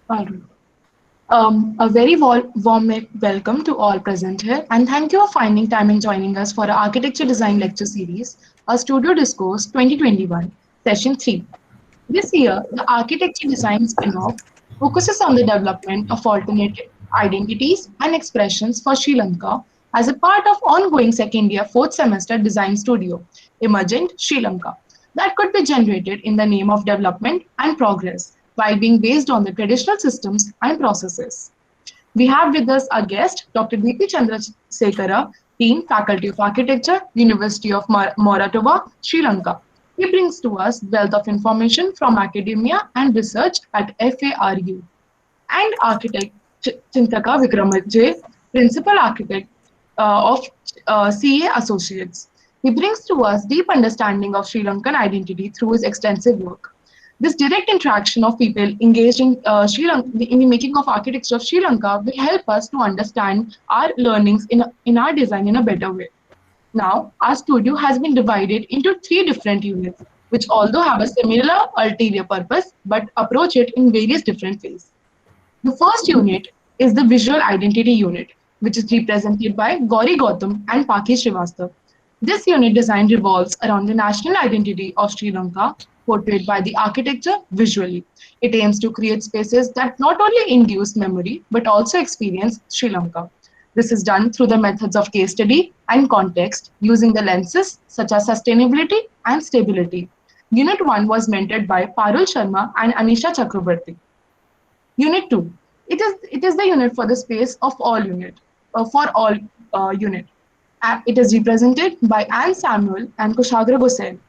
All right. A very warm welcome to all present here, and thank you for finding time and joining us for our Architecture Design Lecture Series, our Studio Discourse 2021, Session 3. This year, the Architecture Design spin-off focuses on the development of alternate identities and expressions for Sri Lanka as a part of ongoing second year fourth semester design studio, Emergent Sri Lanka, that could be generated in the name of development and progress while being based on the traditional systems and processes. We have with us a guest, Dr. D.P. Chandrasekhara, Dean, Faculty of Architecture, University of Moratuva, Sri Lanka. He brings to us wealth of information from academia and research at FARU. And architect Chintaka Vikramadje, Principal Architect of CA Associates. He brings to us deep understanding of Sri Lankan identity through his extensive work. This direct interaction of people engaged in Sri Lanka, in the making of architecture of Sri Lanka will help us to understand our learnings in our design in a better way. Now, our studio has been divided into three different units, which although have a similar ulterior purpose, but approach it in various different ways. The first unit is the Visual Identity Unit, which is represented by Gauri Gautam and Paki Srivastav. This unit design revolves around the national identity of Sri Lanka, portrayed by the architecture visually. It aims to create spaces that not only induce memory but also experience Sri Lanka. This is done through the methods of case study and context using the lenses such as sustainability and stability. Unit 1 was mentored by Parul Sharma and Anisha Chakrabarti. Unit 2. It is the unit for the space of all unit, for all unit. It is represented by Anne Samuel and Kushagra Gosain.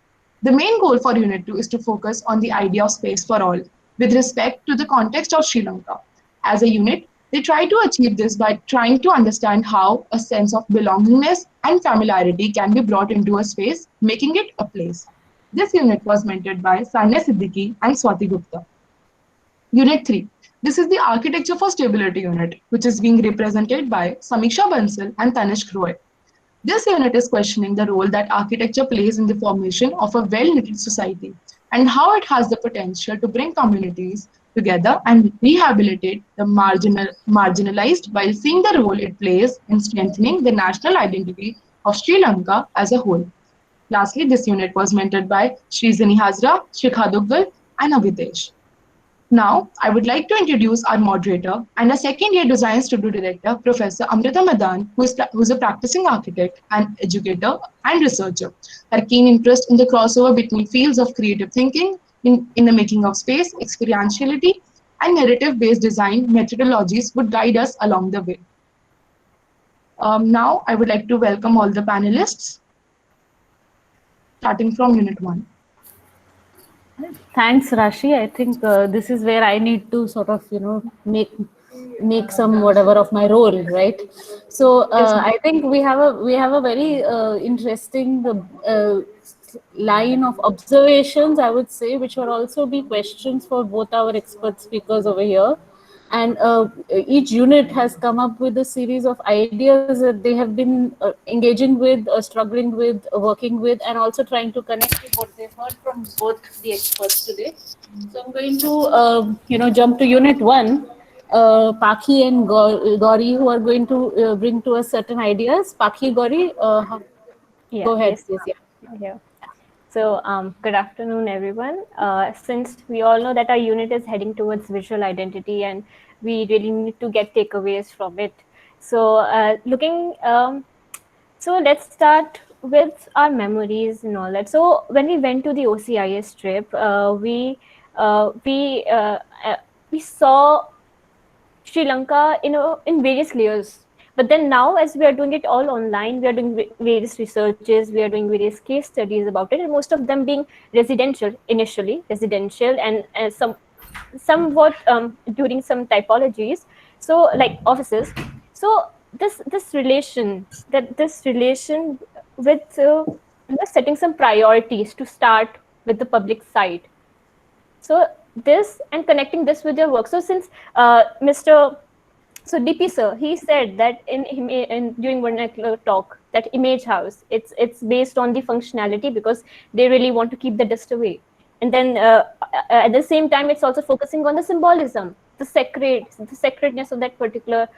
The main goal for Unit 2 is to focus on the idea of space for all with respect to the context of Sri Lanka. As a unit, they try to achieve this by trying to understand how a sense of belongingness and familiarity can be brought into a space, making it a place. This unit was mentored by Sanya Siddiqui and Swati Gupta. Unit 3. This is the Architecture for Stability unit, which is being represented by Samiksha Bansal and Tanishq Roy. This unit is questioning the role that architecture plays in the formation of a well-knitted society and how it has the potential to bring communities together and rehabilitate the marginalized while seeing the role it plays in strengthening the national identity of Sri Lanka as a whole. Lastly, this unit was mentored by Srizani Hazra, Shikha Duggal, and Avitesh. Now, I would like to introduce our moderator and a second year design studio director, Professor Amrita Madan, who is a practicing architect and educator and researcher. Her keen interest in the crossover between fields of creative thinking in the making of space, experientiality, and narrative based design methodologies would guide us along the way. Now, I would like to welcome all the panelists, starting from Unit 1. Thanks, Rashi. I think this is where I need to sort of, make some whatever of my role, right? So Yes, ma'am. I think we have a very interesting line of observations, I would say, which will also be questions for both our expert speakers over here. And each unit has come up with a series of ideas that they have been engaging with, struggling with, working with, and also trying to connect with what they've heard from both the experts today. So I'm going to, jump to unit one. Paki and Gauri, who are going to bring to us certain ideas. Paki, Gauri, Yeah, go ahead, yes, please. Yeah. yeah. So, good afternoon, everyone. Since we all know that our unit is heading towards visual identity, and we really need to get takeaways from it. So, so let's start with our memories and all that. So, when we went to the OCIS trip, we saw Sri Lanka in various layers. But then now, as we are doing it all online, we are doing various researches, we are doing various case studies about it, and most of them being residential initially, residential, and somewhat during some typologies, so like offices. So this relation with setting some priorities to start with the public side. So this and connecting this with your work. So since Mr. So DP sir, he said that in during vernacular talk that image house, it's based on the functionality because they really want to keep the dust away. And then at the same time, it's also focusing on the symbolism. the sacredness of that particular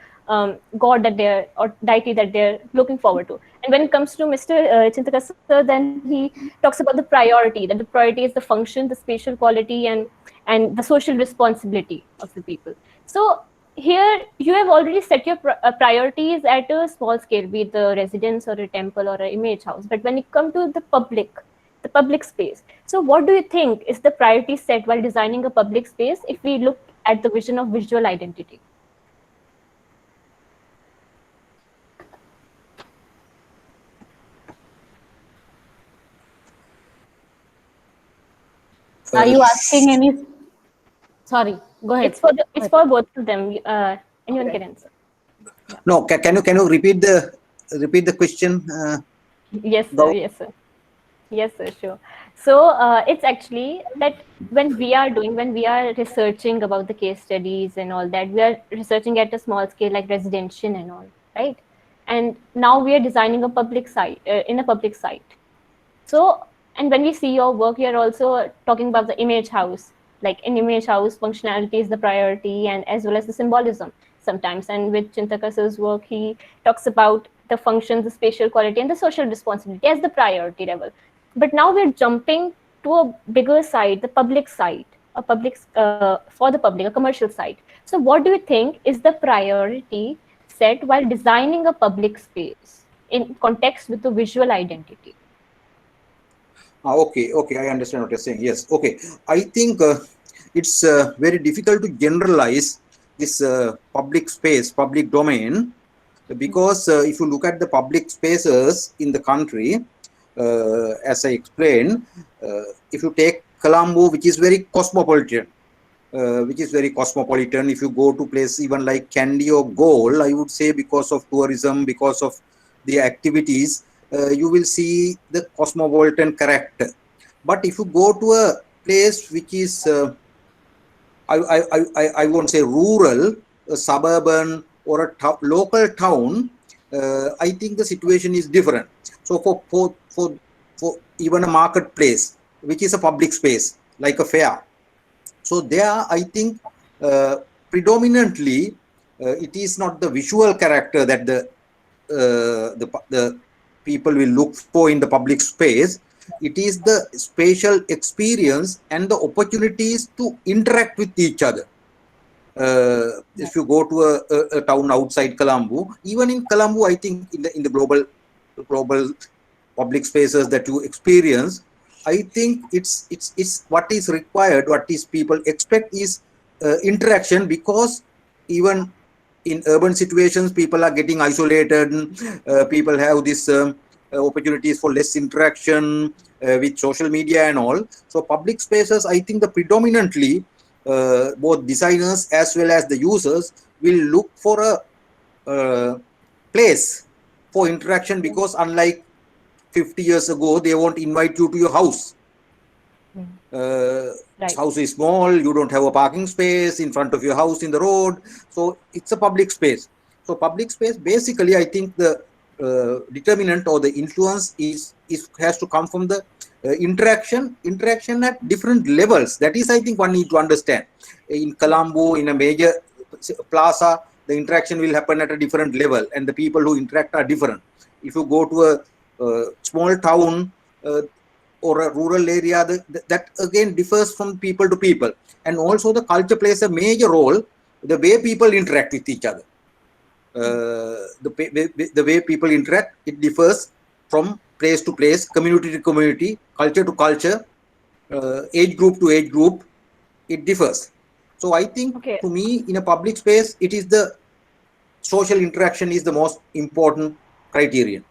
god that they're, or deity that they're looking forward to. And when it comes to Mr. Chintakar sir, then he talks about the priority, that the priority is the function, the spatial quality, and the social responsibility of the people. So here you have already set your priorities at a small scale, be it the residence or a temple or an image house. But when it comes to the public space, so what do you think is the priority set while designing a public space if we look at the vision of visual identity? Are you asking any? Sorry, go ahead. It's for both of them. Anyone can answer. No, can you repeat the question? Yes, sir. Yes, sir. Yes, sir. Sure. So it's actually that when we are researching about the case studies and all that, we are researching at a small scale, like residential and all, right? And now we are designing a public site in a public site. So, and when we see your work, you're also talking about the image house. Like in image house, functionality is the priority, and as well as the symbolism sometimes. And with Chintakar sir's work, he talks about the functions, the spatial quality, and the social responsibility as the priority level. But now we're jumping to a bigger side, the public side, for the public, a commercial side. So what do you think is the priority set while designing a public space in context with the visual identity? Okay, I understand what you're saying. Yes, okay. I think it's very difficult to generalize this public space, public domain, because if you look at the public spaces in the country, as I explained, if you take Colombo, which is very cosmopolitan, if you go to place even like Kandy or Galle, I would say because of tourism, because of the activities, you will see the cosmopolitan character. But if you go to a place which is, I won't say rural, suburban, or a local town, I think the situation is different. So for even a marketplace, which is a public space, like a fair, so there I think predominantly it is not the visual character that the people will look for in the public space. It is the spatial experience and the opportunities to interact with each other. If you go to a town outside Colombo, even in Colombo, I think in the global public spaces that you experience, I think it's what is required, what is people expect is interaction, because even in urban situations, people are getting isolated. People have this opportunities for less interaction with social media and all. So public spaces, I think the predominantly both designers as well as the users will look for a place for interaction, because unlike 50 years ago, they won't invite you to your house. Right. House is small, you don't have a parking space in front of your house in the road, so it's a public space. So public space, basically, I think the determinant or the influence has to come from the interaction at different levels. That is, I think, one need to understand. In Colombo, in a major plaza, the interaction will happen at a different level, and the people who interact are different. If you go to a small town or a rural area, that again differs from people to people. And also the culture plays a major role, the way people interact with each other. The way people interact, it differs from place to place, community to community, culture to culture, age group to age group, it differs. So I think, to me, in a public space, it is the social interaction is the most important criterion.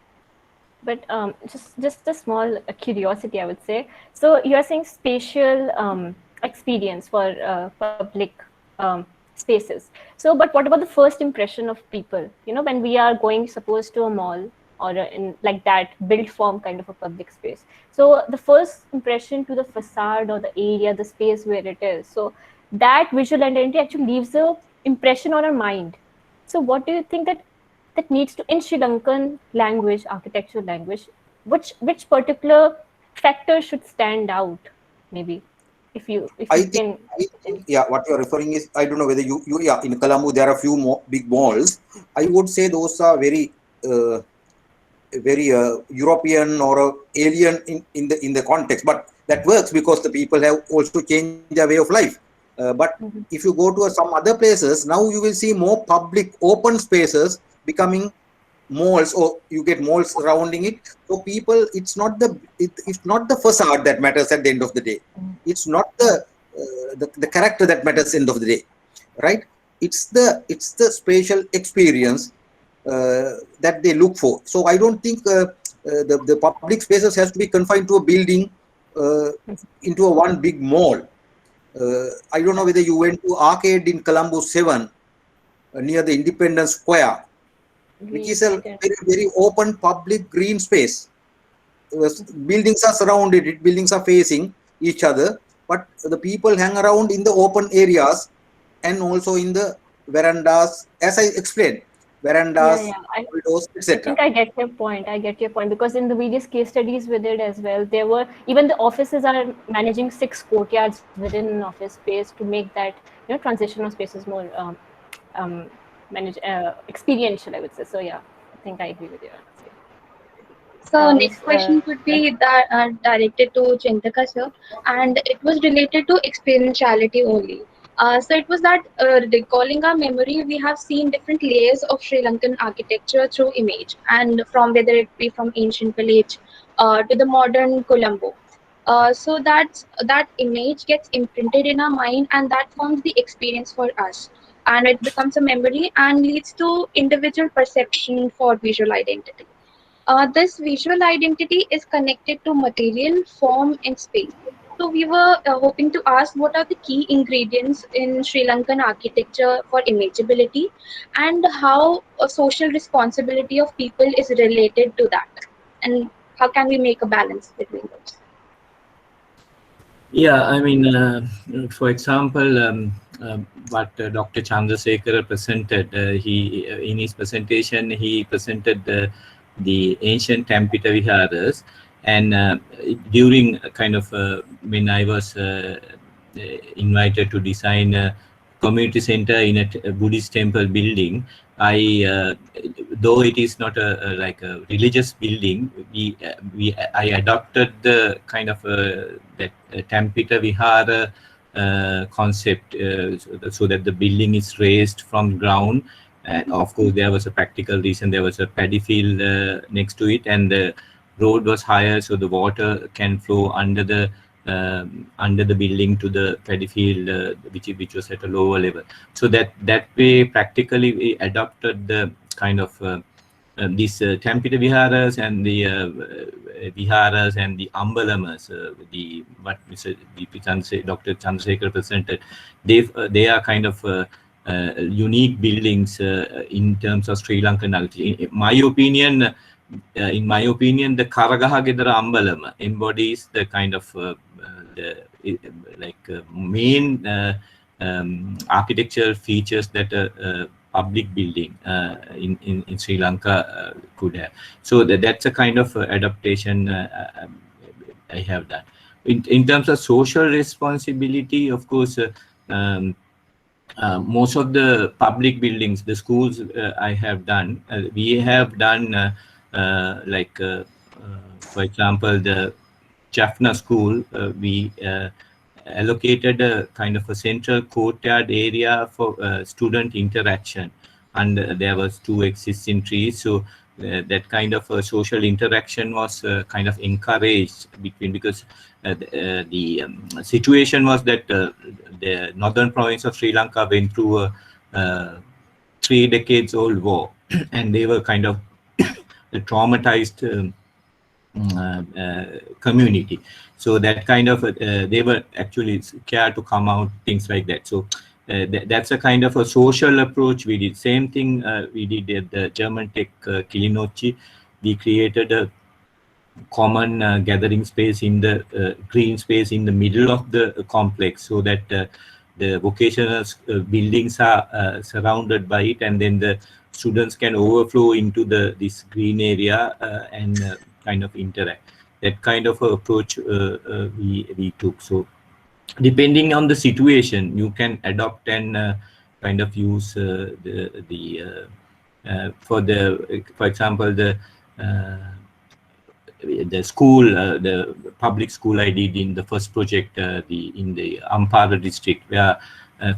But just a small curiosity, I would say. So you're saying spatial experience for public spaces. So, but what about the first impression of people? You know, when we are going, suppose, to a mall or in like that built form kind of a public space. So the first impression to the facade or the area, the space where it is. So that visual identity actually leaves a impression on our mind. So what do you think that needs to, in Sri Lankan language, architectural language, which particular factor should stand out, maybe? If you I can. think, yeah, what you're referring is, I don't know whether yeah, in Colombo there are a few more big malls. I would say those are very European or alien in the context, but that works because the people have also changed their way of life. But Mhm. if you go to some other places, now you will see more public open spaces becoming malls, or you get malls surrounding it. So people, it's not the facade that matters at the end of the day. It's not the character that matters end of the day, right? It's the spatial experience that they look for. So I don't think the public spaces has to be confined to a building, uh, into a one big mall. I don't know whether you went to arcade in Colombo 7, near the Independence Square, which is I a did. very open public green space. Buildings are surrounded it, buildings are facing each other, but the people hang around in the open areas and also in the verandas, as I explained, Yeah, verandas, yeah. corridors, I etc. think I get your point. I get your point because in the various case studies we did as well, there were even the offices are managing 6 courtyards within an office space to make that transition of spaces more um, manage experiential. I would say so. Yeah, I think I agree with you. So Yes. next question could be that directed to Chintaka sir, and it was related to experientiality only. So it was that recalling our memory, we have seen different layers of Sri Lankan architecture through image, and from whether it be from ancient village to the modern Colombo. So that image gets imprinted in our mind, and that forms the experience for us, and it becomes a memory and leads to individual perception for visual identity. This visual identity is connected to material, form, and space. So we were hoping to ask what are the key ingredients in Sri Lankan architecture for imageability, and how a social responsibility of people is related to that, and how can we make a balance between those? Yeah, I mean, for example, what Dr. Chandrasekhar presented, he in his presentation he presented the ancient Tempita Viharas, and during kind of when I was invited to design a community center in a Buddhist temple building, I though it is not like a religious building, I adopted the kind of that Tampita Vihara concept, so that the building is raised from ground. And of course, there was a practical reason. There was a paddy field next to it, and the road was higher, so the water can flow under the building to the paddy field, which was at a lower level. So that way, practically, we adopted the kind of these Tampita Viharas and the Viharas and the Ambalamas, the what Mr. Dr. Chandrasekhar presented. They are kind of unique buildings in terms of Sri Lankan architecture. In my opinion, the Karagaha Gedara Ambalama embodies the kind of main architectural features that a public building in Sri Lanka could have. So that's a kind of adaptation I have done. In terms of social responsibility, of course, most of the public buildings, the schools I have done, we have done for example, the Jaffna School, we allocated a kind of a central courtyard area for student interaction, and there was 2 existing trees. So that kind of social interaction was kind of encouraged between, because the situation was that the northern province of Sri Lanka went through a 3 decades old war, and they were kind of traumatized community. So that kind of they were actually scared to come out, things like that. So that's a kind of a social approach we did. Same thing we did at the German Tech Kilinochchi. We created a common gathering space in the green space in the middle of the complex, so that the vocational buildings are surrounded by it, and then the students can overflow into this green area and kind of interact. That kind of approach we took. So depending on the situation, you can adopt and kind of use for example, the school, the public school I did in the first project, in the Ampara district, where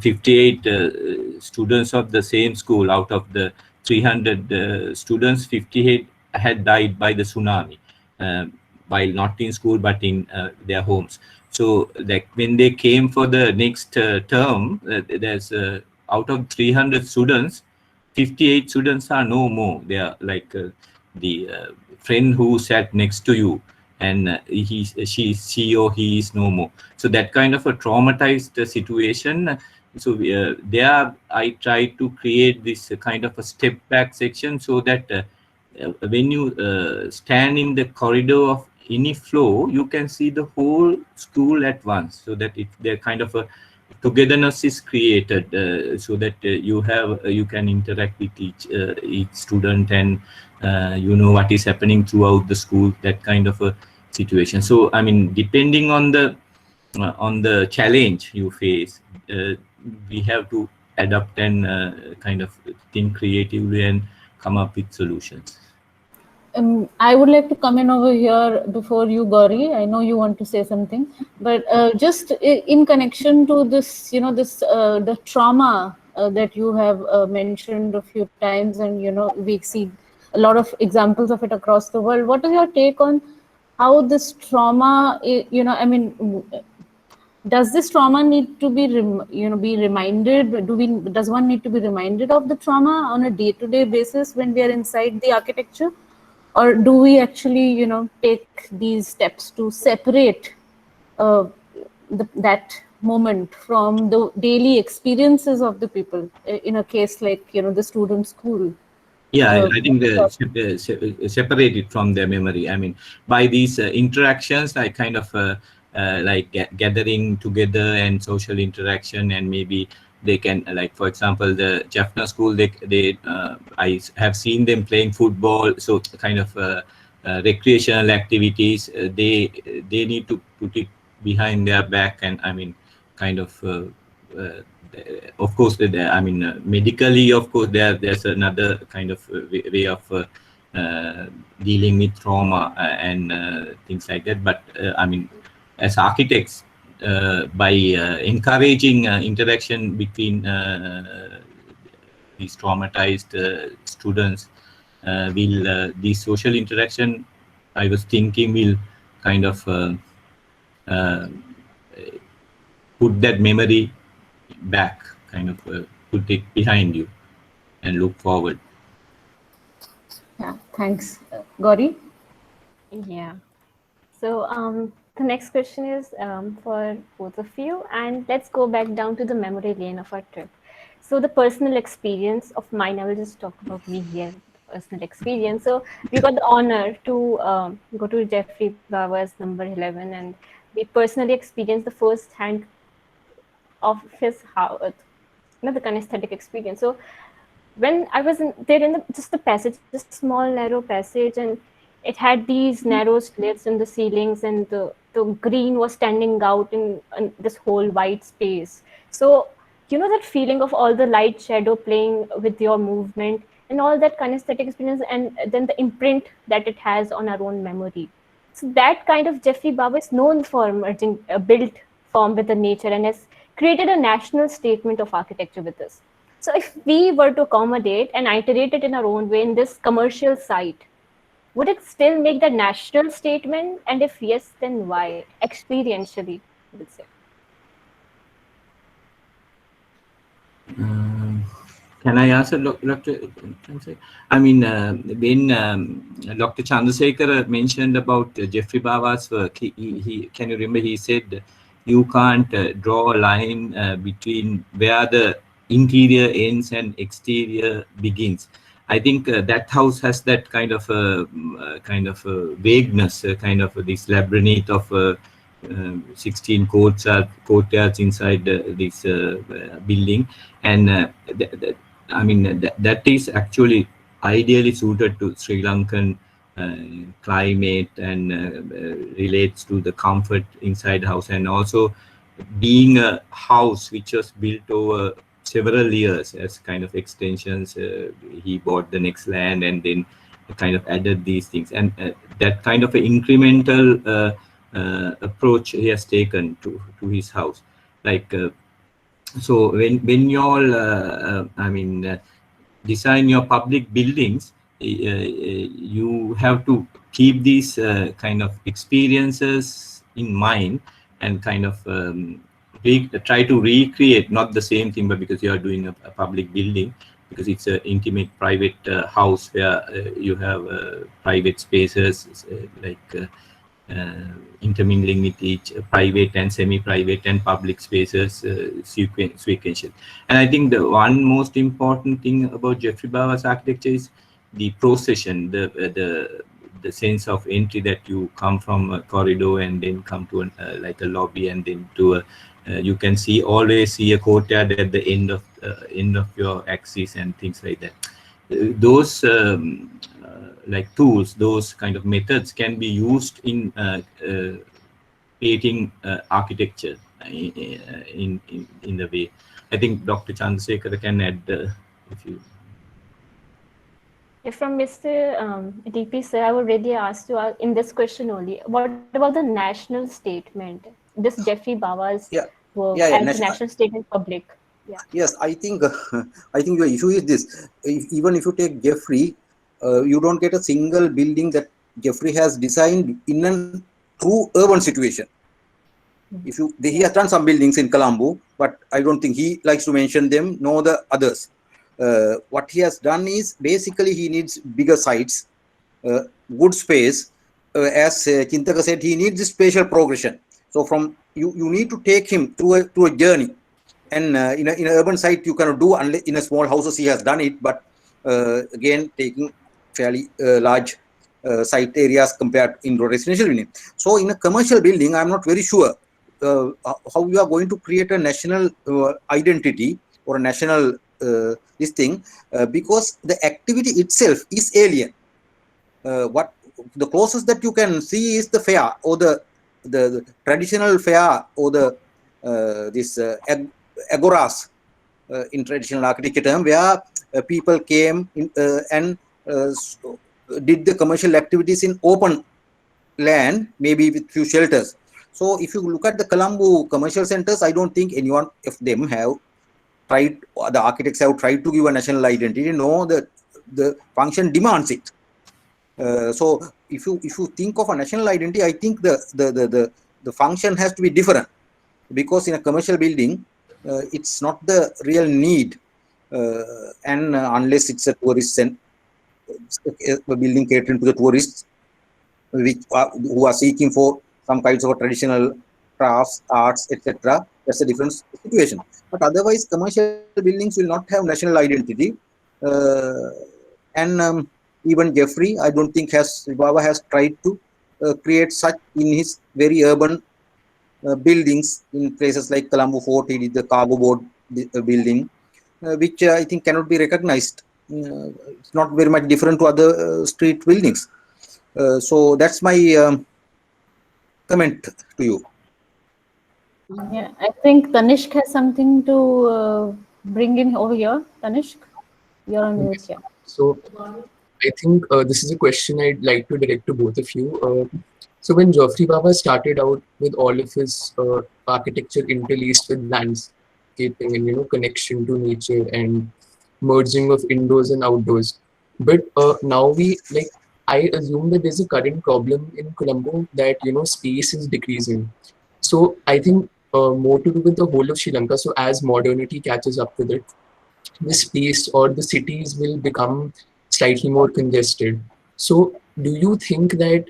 58 students of the same school, out of the 300 students, 58 had died by the tsunami, while not in school but in their homes. So like when they came for the next term, there's out of 300 students, 58 students are no more. They are like the friend who sat next to you, and she or he is no more. So that kind of a traumatized situation. So there I try to create this kind of a step back section, so that when you stand in the corridor of any flow, you can see the whole school at once, so that they're kind of a togetherness is created, so that you can interact with each student, and you know what is happening throughout the school, that kind of a situation. So I mean, depending on the challenge you face, we have to adapt and kind of think creatively and come up with solutions. I would like to come in over here before you, Gauri. I know you want to say something, but just in connection to this, the trauma that you have mentioned a few times, and we see a lot of examples of it across the world. What is your take on how this trauma? Does this trauma need to be be reminded? Does one need to be reminded of the trauma on a day-to-day basis when we are inside the architecture? Or do we actually, take these steps to separate that moment from the daily experiences of the people in a case like, the student school? Yeah, I think separate it from their memory. I mean, by these interactions, I kind of like gathering together and social interaction, and maybe they can, like, for example, the Jaffna school, I have seen them playing football, so kind of recreational activities. They need to put it behind their back, and I mean, kind of course, I mean, medically, of course, there's another kind of way of dealing with trauma and things like that. But I mean, as architects, by encouraging interaction between these traumatized students, the social interaction, I was thinking, will kind of put that memory back, kind of put it behind you and look forward. Yeah, thanks. Gauri? Yeah. So the next question is for both of you, and let's go back down to the memory lane of our trip. So the personal experience of mine, I will just talk about me here, personal experience. So we got the honor to go to Jeffrey Bawa's number 11, and we personally experienced the first hand of his house, the kinesthetic experience. So when I was there in just the passage, this small narrow passage, and it had these narrow slits in the ceilings, and the green was standing out in this whole white space. So that feeling of all the light shadow playing with your movement and all that kinesthetic experience, and then the imprint that it has on our own memory. So that kind of Jeffrey Bawa is known for merging a built form with the nature, and has created a national statement of architecture with us. So if we were to accommodate and iterate it in our own way in this commercial site, would it still make the national statement? And if yes, then why? Experientially, I would say. Can I answer, Dr.? I mean, when Dr. Chandrasekhar mentioned about Jeffrey Bawa's work, he can you remember, he said, you can't draw a line between where the interior ends and exterior begins. I think that house has that kind of vagueness, kind of this labyrinth of 16 courtyards inside this building, and I mean, that is actually ideally suited to Sri Lankan climate, and relates to the comfort inside the house, and also being a house which was built over several years as kind of extensions. He bought the next land and then kind of added these things, and that kind of an incremental approach he has taken to his house. Like so when you all design your public buildings, you have to keep these kind of experiences in mind and kind of try to recreate not the same thing, but because you are doing a public building, because it's an intimate private house where you have private spaces intermingling with each private and semi-private and public spaces sequential. And I think the one most important thing about Geoffrey Bawa's architecture is the procession, the sense of entry, that you come from a corridor and then come to like a lobby, and then to a you can always see a courtyard at the end of your axis and things like that. Those like tools, those kind of methods can be used in creating architecture in the way. I think Dr. Chandrasekhar can add if you. From Mr. DP sir, I would really ask you in this question only, what about the national statement? This Geoffrey Bawa's work as national statement public. Yeah. Yes, I think your issue is this. Even if you take Geoffrey, you don't get a single building that Geoffrey has designed in a true urban situation. He has done some buildings in Colombo, but I don't think he likes to mention them, nor the others. What he has done is basically he needs bigger sites, good space. As Chintaka said, he needs this spatial progression. So from you need to take him through a journey. And in an urban site, you cannot do unless in a small houses he has done it. But again, taking fairly large site areas compared in residential building. So in a commercial building, I'm not very sure how you are going to create a national identity or a national this thing because the activity itself is alien. What the closest that you can see is the fair or the traditional fair or the this agoras in traditional architecture term, where people came in, and did the commercial activities in open land, maybe with few shelters. So if you look at the Colombo commercial centers, I don't think anyone of them have tried, the architects have tried to give a national identity. No, the function demands it. So if you think of a national identity, I think the function has to be different, because in a commercial building, it's not the real need, and unless it's a tourist a building catering to the tourists, who are seeking for some kinds of traditional crafts, arts, etc. That's a different situation. But otherwise, commercial buildings will not have national identity. And even Geoffrey, I don't think Bawa has tried to create such in his very urban buildings in places like Colombo Fort. He did the cargo boat building, which I think cannot be recognized. It's not very much different to other street buildings. So that's my comment to you. Yeah, I think Tanishq has something to bring in over here. Tanishq, you're on mute here. So I think this is a question I'd like to direct to both of you. So when Geoffrey Bawa started out with all of his architecture interlaced with landscaping and connection to nature and merging of indoors and outdoors, but now I assume that there's a current problem in Colombo that space is decreasing. So I think more to do with the whole of Sri Lanka. So as modernity catches up with it, the space or the cities will become slightly more congested. So do you think that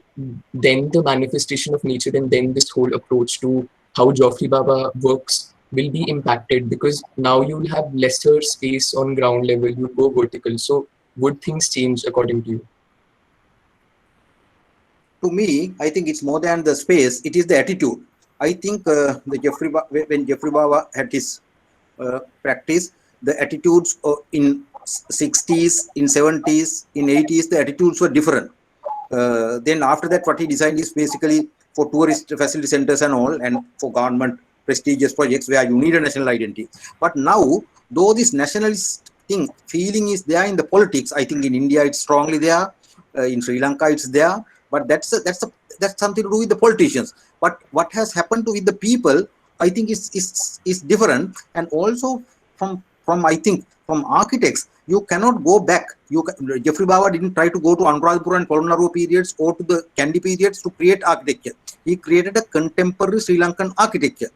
then the manifestation of nature and then this whole approach to how Geoffrey Bawa works will be impacted, because now you'll have lesser space on ground level, you go vertical. So would things change according to you? To me, I think it's more than the space, it is the attitude. I think when Geoffrey Bawa had his practice, the attitudes in 60s, in 70s, in 80s, the attitudes were different. Then after that, what he designed is basically for tourist facility centers and all, and for government prestigious projects where you need a national identity. But now, though this nationalist feeling is there in the politics, I think in India it's strongly there, in Sri Lanka it's there, but that's something to do with the politicians. But what has happened with the people, I think is different. And also from I think from architects, you cannot go back. Geoffrey Bawa didn't try to go to Anuradhapura and Polonnaruwa periods or to the Kandy periods to create architecture. He created a contemporary Sri Lankan architecture,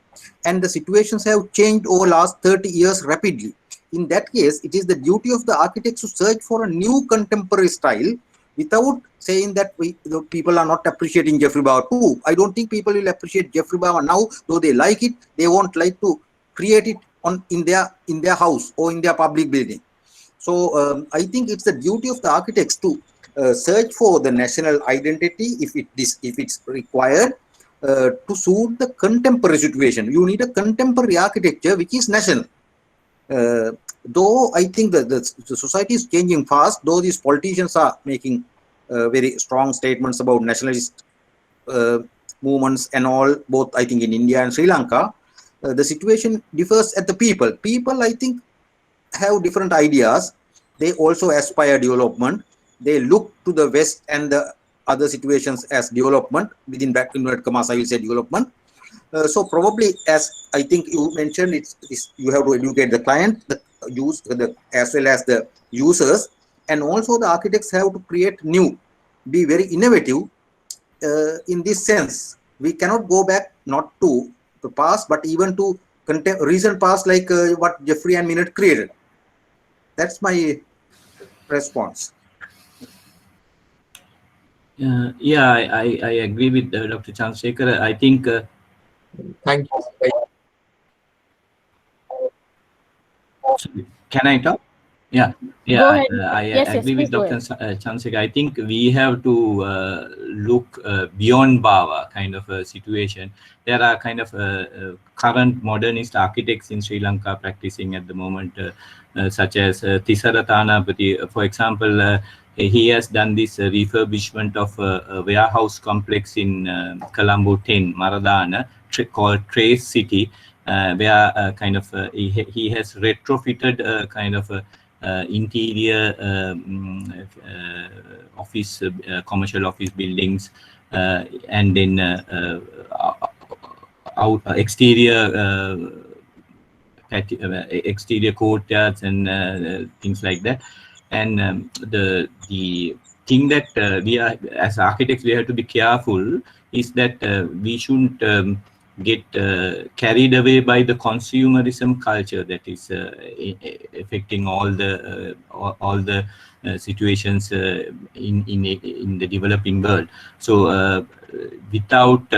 and the situations have changed over last 30 years rapidly. In that case, it is the duty of the architects to search for a new contemporary style without saying that the people are not appreciating Geoffrey Bawa too. I don't think people will appreciate Geoffrey Bawa now, though they like it. They won't like to create it in their house or in their public building. So I think it's the duty of the architects to search for the national identity if it's required to suit the contemporary situation. You need a contemporary architecture which is national. Though I think that the society is changing fast, though these politicians are making very strong statements about nationalist movements and all, both I think in India and Sri Lanka, the situation differs at the people. People, I think, have different ideas. They also aspire development. They look to the West and the other situations as development. Within bracket inverted commas, I will say development. So probably, as I think you mentioned, you have to educate the client, as well as the users, and also the architects have to create new, be very innovative in this sense. We cannot go back not to the past, but even to recent past, like what Geoffrey and Minette created. That's my response. Yeah, I agree with Dr. Chandrasekhar. I think. Thank you. Can I talk? Yeah, Go ahead. I Yes, agree please with go Dr. ahead. Chandrasekhar. I think we have to look beyond Bawa kind of a situation. There are kind of current modernist architects in Sri Lanka practicing at the moment, such as Thisara Thanapathy. For example, he has done this refurbishment of a warehouse complex in Colombo 10, Maradana, called Trace City, where kind of he has retrofitted kind of interior office, commercial office buildings, and then exterior courtyards and things like that. And the thing that we are, as architects, we have to be careful is that we shouldn't get carried away by the consumerism culture that is affecting all the situations in the developing world. So without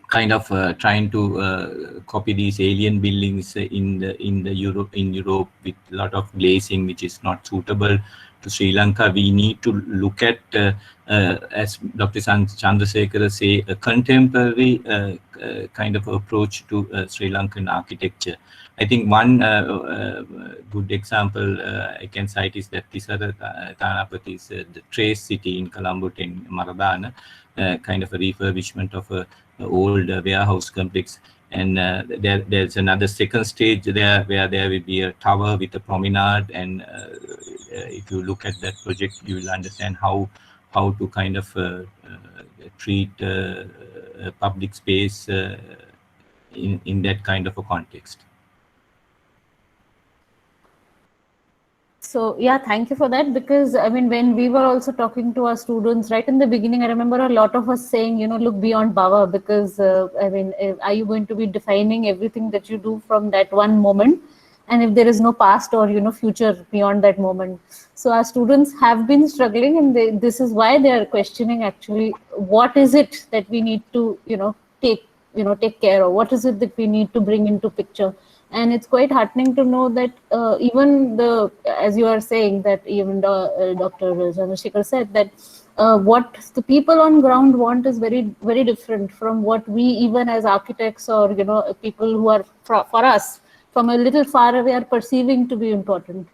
kind of trying to copy these alien buildings in Europe with a lot of glazing, which is not suitable to Sri Lanka, we need to look at, as Dr. Chandrasekhar say, a contemporary kind of approach to Sri Lankan architecture. I think one good example I can cite is that Thisara Thanapathy's the Trace City in Colombo 10, Maradana, kind of a refurbishment of a old warehouse complex. And there's another second stage there where there will be a tower with a promenade. And if you look at that project, you will understand how to kind of treat public space in that kind of a context. So yeah, thank you for that, because I mean, when we were also talking to our students right in the beginning, I remember a lot of us saying, look beyond Bawa, because I mean, are you going to be defining everything that you do from that one moment? And if there is no past or future beyond that moment. So our students have been struggling, and this is why they are questioning actually what is it that we need to take care of, what is it that we need to bring into picture. And it's quite heartening to know that even as you are saying, that even Dr. Chandrasekhar said that what the people on ground want is very, very different from what we, even as architects or people who are for us from a little far away, are perceiving to be important.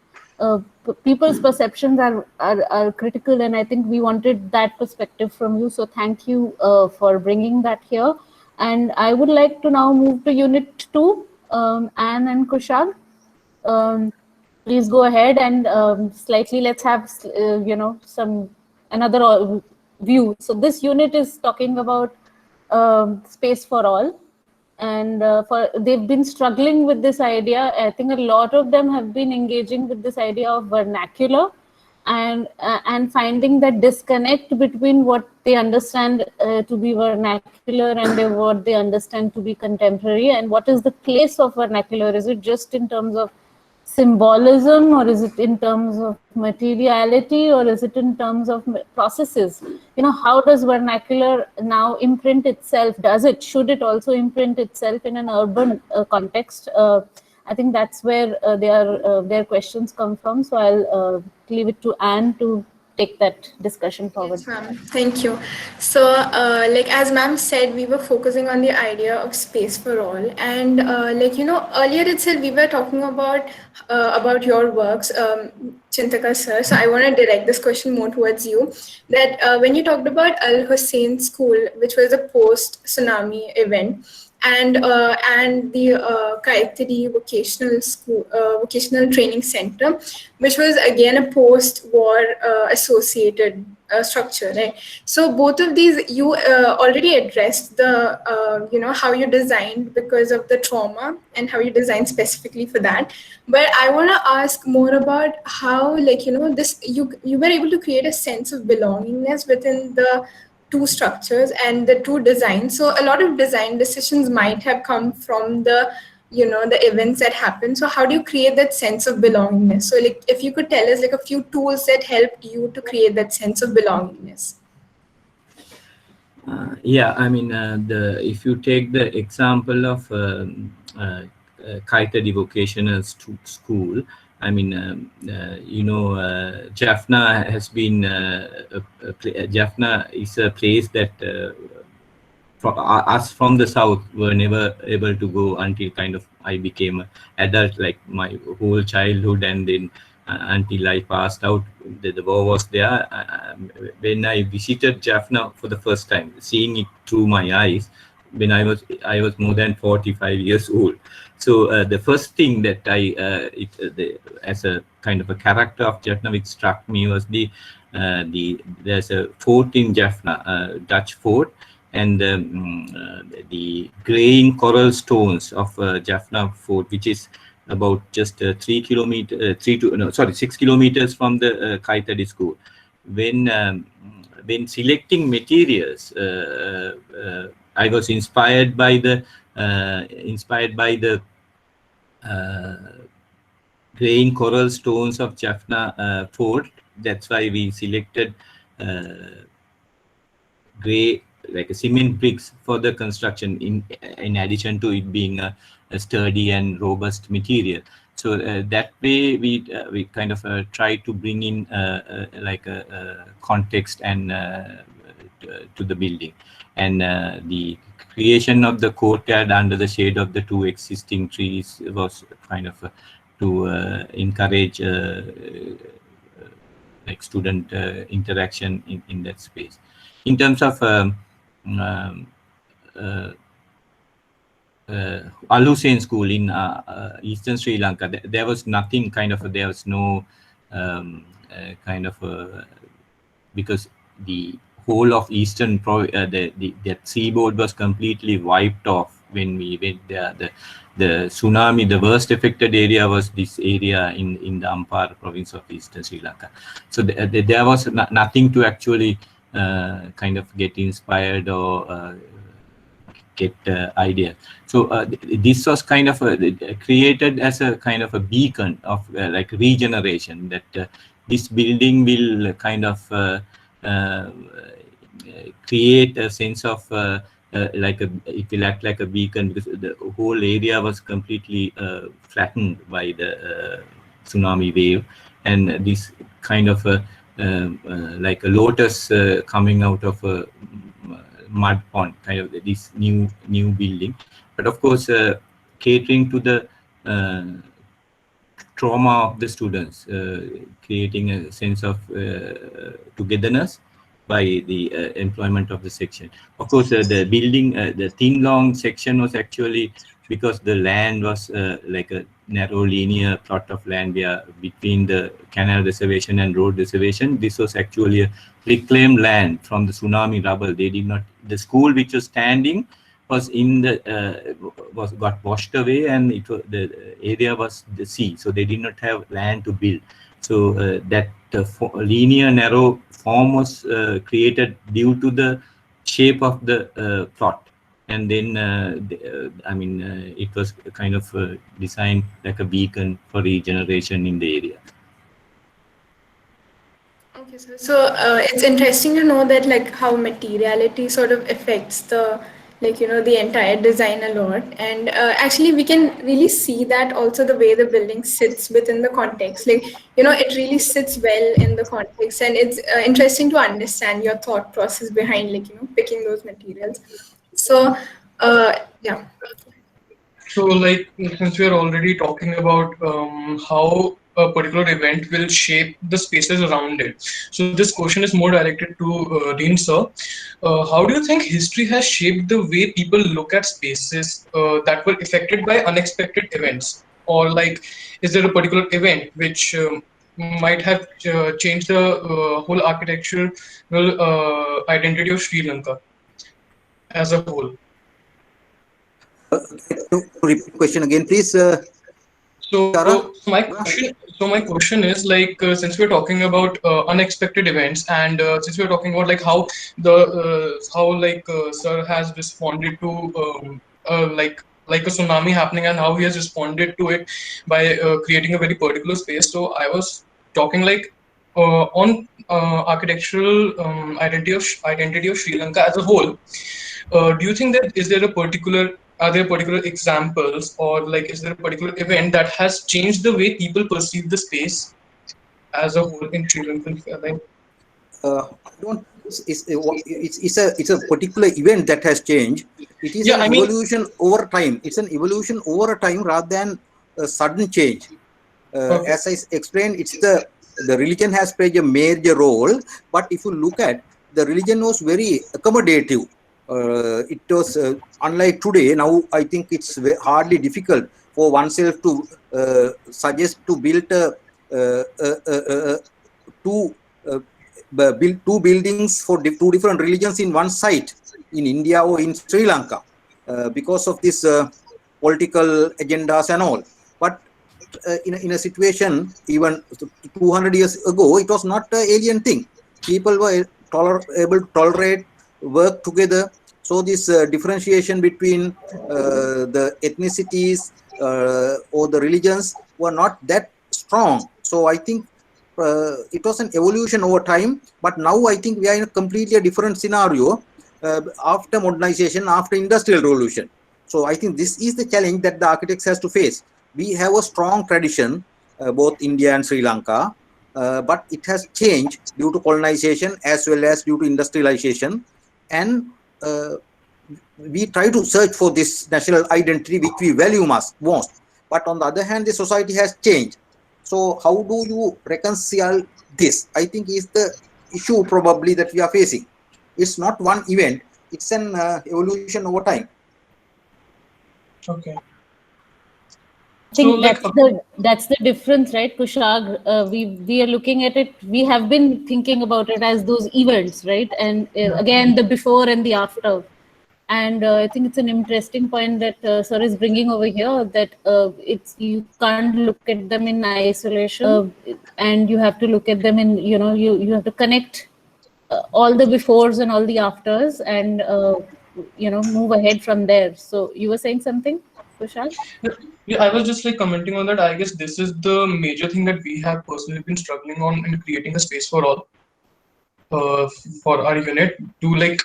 People's perceptions are critical, and I think we wanted that perspective from you. So thank you for bringing that here. And I would like to now move to Unit 2, Anne and Kushal. Please go ahead and slightly let's have some another view. So this unit is talking about space for all, and they've been struggling with this idea. I think a lot of them have been engaging with this idea of vernacular, and finding that disconnect between what they understand to be vernacular and what they understand to be contemporary, and what is the place of vernacular. Is it just in terms of symbolism, or is it in terms of materiality, or is it in terms of processes? How does vernacular now imprint itself? Should it also imprint itself in an urban context? I think that's where their questions come from. So I'll leave it to Anne to take that discussion forward. Yes, ma'am. Thank you. So, as ma'am said, we were focusing on the idea of space for all, and earlier itself we were talking about your works, Chintaka sir. So I want to direct this question more towards you. That when you talked about Al Hussein School, which was a post-tsunami event, and the Kayatri Vocational School, Vocational Training Center, which was again a post-war associated structure, right? So both of these you already addressed the how you designed because of the trauma and how you designed specifically for that. But I want to ask more about how this you were able to create a sense of belongingness within the two structures and the two designs. So a lot of design decisions might have come from the the events that happen. So how do you create that sense of belongingness? So if you could tell us a few tools that helped you to create that sense of belongingness. Yeah, I mean, if you take the example of Kayatri Vocational School, I mean, Jaffna has been, Jaffna is a place that us from the south were never able to go until kind of I became an adult, like my whole childhood, and then until I passed out, the war was there. When I visited Jaffna for the first time, seeing it through my eyes, when I was more than 45 years old. So the first thing that as a kind of a character of Jaffna which struck me was there's a fort in Jaffna, Dutch fort, and the graying coral stones of Jaffna fort, which is about just 6 kilometers from the Kayatri school. When selecting materials, I was inspired by the graying coral stones of Jaffna fort. That's why we selected gray, like a cement bricks for the construction, in addition to it being a sturdy and robust material. So that way we kind of try to bring in like a context and to the building, and the creation of the courtyard under the shade of the two existing trees was kind of to encourage like student interaction in that space. In terms of Al Hussein School in Eastern Sri Lanka, there was nothing kind of, there was no kind of, because the whole of Eastern, that seaboard was completely wiped off when we went there. The tsunami, the worst affected area was this area in the Ampara province of Eastern Sri Lanka. So there was nothing to actually kind of get inspired or get idea. So this was kind of created as a kind of a beacon of like regeneration, that this building will kind of create a sense of it will act like a beacon, because the whole area was completely flattened by the tsunami wave, and this kind of like a lotus coming out of a mud pond, kind of this new building. But of course, catering to the trauma of the students, creating a sense of togetherness, by the employment of the section. Of course, the building, the thin long section was actually because the land was like a narrow linear plot of land where between the canal reservation and road reservation. This was actually a reclaimed land from the tsunami rubble. They did not, the school which was standing was in the got washed away, and it was, the area was the sea, so they did not have land to build. So that linear narrow form was created due to the shape of the plot. And then, it was kind of designed like a beacon for regeneration in the area. Okay, so it's interesting to know that like how materiality sort of affects the the entire design a lot, and actually we can really see that also the way the building sits within the context, it really sits well in the context, and it's interesting to understand your thought process behind picking those materials. So yeah. So like since we are already talking about how a particular event will shape the spaces around it. So this question is more directed to Dean sir. How do you think history has shaped the way people look at spaces that were affected by unexpected events? Or like, is there a particular event which might have changed the whole architectural identity of Sri Lanka as a whole? To repeat the question again, please. So my question is like since we're talking about unexpected events, and since we're talking about like how the sir has responded to like a tsunami happening, and how he has responded to it by creating a very particular space. So I was talking like on architectural identity of Sri Lanka as a whole. Do you think that are there particular examples, or like is there a particular event that has changed the way people perceive the space as a whole in Sri Lanka? It's a particular event that has changed. It is an evolution over time. It's an evolution over a time rather than a sudden change. Okay. As I explained, it's the religion has played a major role, but if you look at, the religion was very accommodative. It was unlike today. Now I think it's hardly difficult for oneself to suggest to build two buildings for two different religions in one site in India or in Sri Lanka because of this political agendas and all. But in a situation even 200 years ago, it was not an alien thing. People were able to tolerate, work together. So this differentiation between the ethnicities or the religions were not that strong. So I think it was an evolution over time, but now I think we are in a completely different scenario after modernization, after industrial revolution. So I think this is the challenge that the architects has to face. We have a strong tradition, both India and Sri Lanka, but it has changed due to colonization as well as due to industrialization, and we try to search for this national identity which we value most. But on the other hand, the society has changed. So how do you reconcile this? I think is the issue probably that we are facing. It's not one event, it's an evolution over time. Okay. I think that's the difference, right, Kushag? We are looking at it. We have been thinking about it as those events, right? And again, the before and the after. And I think it's an interesting point that Sir is bringing over here, that you can't look at them in isolation, and you have to look at them in, you have to connect all the befores and all the afters, and move ahead from there. So you were saying something, Kushal? Yeah, I was just like commenting on that. I guess this is the major thing that we have personally been struggling on in creating a space for all. For our unit, to like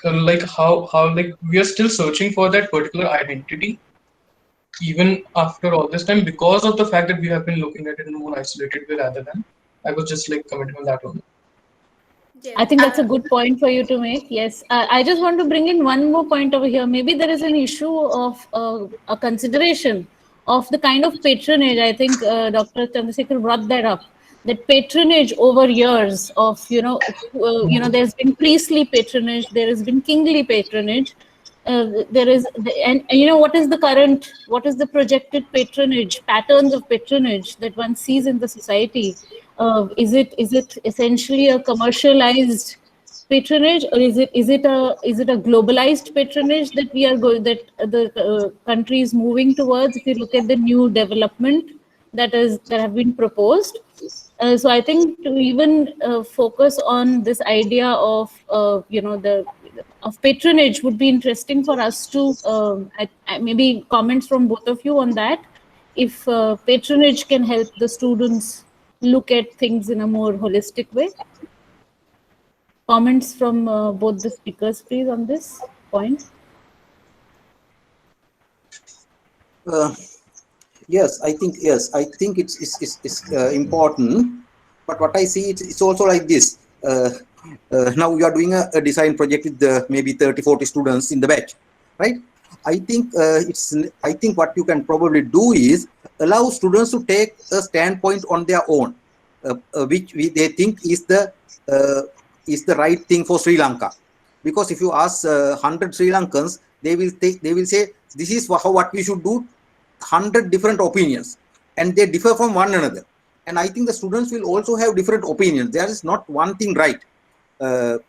how we are still searching for that particular identity even after all this time, because of the fact that we have been looking at it in a more isolated way rather than. I was just like commenting on that one. Yeah. I think that's a good point for you to make. Yes, I just want to bring in one more point over here. Maybe there is an issue of a consideration of the kind of patronage. I think Dr. Chandrasekhar brought that up, that patronage over years of, there's been priestly patronage, there has been kingly patronage. There is, and what is the projected patronage, patterns of patronage that one sees in the society? Is it essentially a commercialized patronage, or is it a globalized patronage that we are going, that the country is moving towards? If you look at the new development that have been proposed. So I think to even focus on this idea of of patronage would be interesting for us to maybe comments from both of you on that. If patronage can help the students look at things in a more holistic way. Comments from both the speakers, please, on this point. Yes, I think it's important. But what I see, it's also like this. Now we are doing a design project with maybe 30-40 students in the batch, right? I think what you can probably do is allow students to take a standpoint on their own, which they think is the right thing for Sri Lanka. Because if you ask 100 Sri Lankans, they will say this is what we should do. 100 different opinions, and they differ from one another. And I think the students will also have different opinions. There is not one thing right.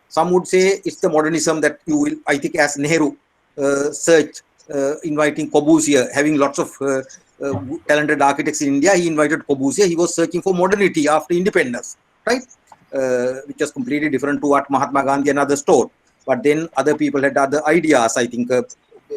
Some would say it's the modernism that you will, I think, as Nehru searched, inviting Corbusier, having lots of talented architects in India, he invited Corbusier. He was searching for modernity after independence, right? Which was completely different to what Mahatma Gandhi and others taught. But then other people had other ideas. I think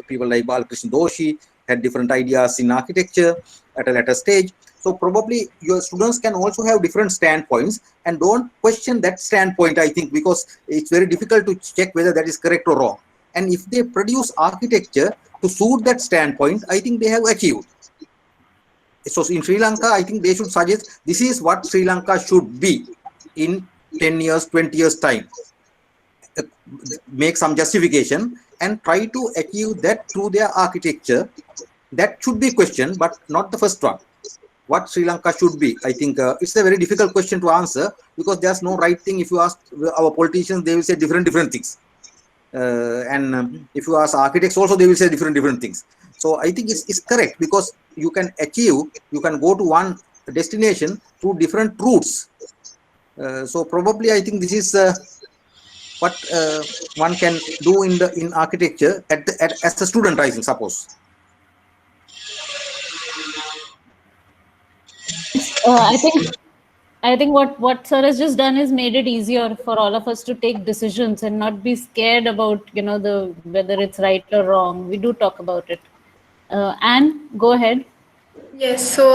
people like Balakrishna Doshi had different ideas in architecture at a later stage. So probably your students can also have different standpoints, and don't question that standpoint, I think, because it's very difficult to check whether that is correct or wrong. And if they produce architecture to suit that standpoint, I think they have achieved. So in Sri Lanka, I think they should suggest this is what Sri Lanka should be in 10 years, 20 years time. Make some justification and try to achieve that through their architecture. That should be questioned, but not the first one. What Sri Lanka should be, I think it's a very difficult question to answer, because there's no right thing. If you ask our politicians, they will say different things. And if you ask architects also, they will say different things. So I think it's correct, because you can go to one destination through different routes. So probably I think this is what one can do in architecture as a student, I think, suppose. I think what Sir has just done is made it easier for all of us to take decisions and not be scared about whether it's right or wrong. We do talk about it. Anne, go ahead. Yes, so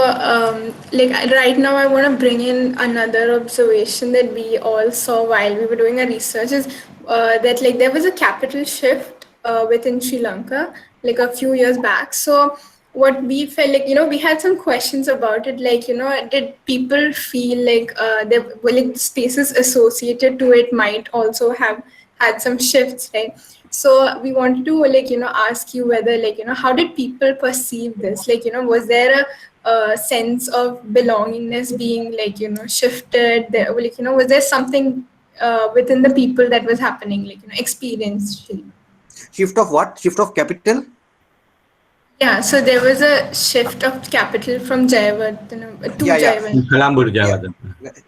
like right now I want to bring in another observation that we all saw while we were doing our research, is that like there was a capital shift within Sri Lanka like a few years back. So what we felt like, we had some questions about it, like, did people feel like there were like spaces associated to it might also have had some shifts, right? So we wanted to like, ask you whether like, how did people perceive this? Like, was there a sense of belongingness being like, shifted there? Like, was there something within the people that was happening, like, experienced? Shift of what? Shift of capital? Yeah, so there was a shift of capital from Jayawardena to Jayawardena. Colombo to Jayawardena.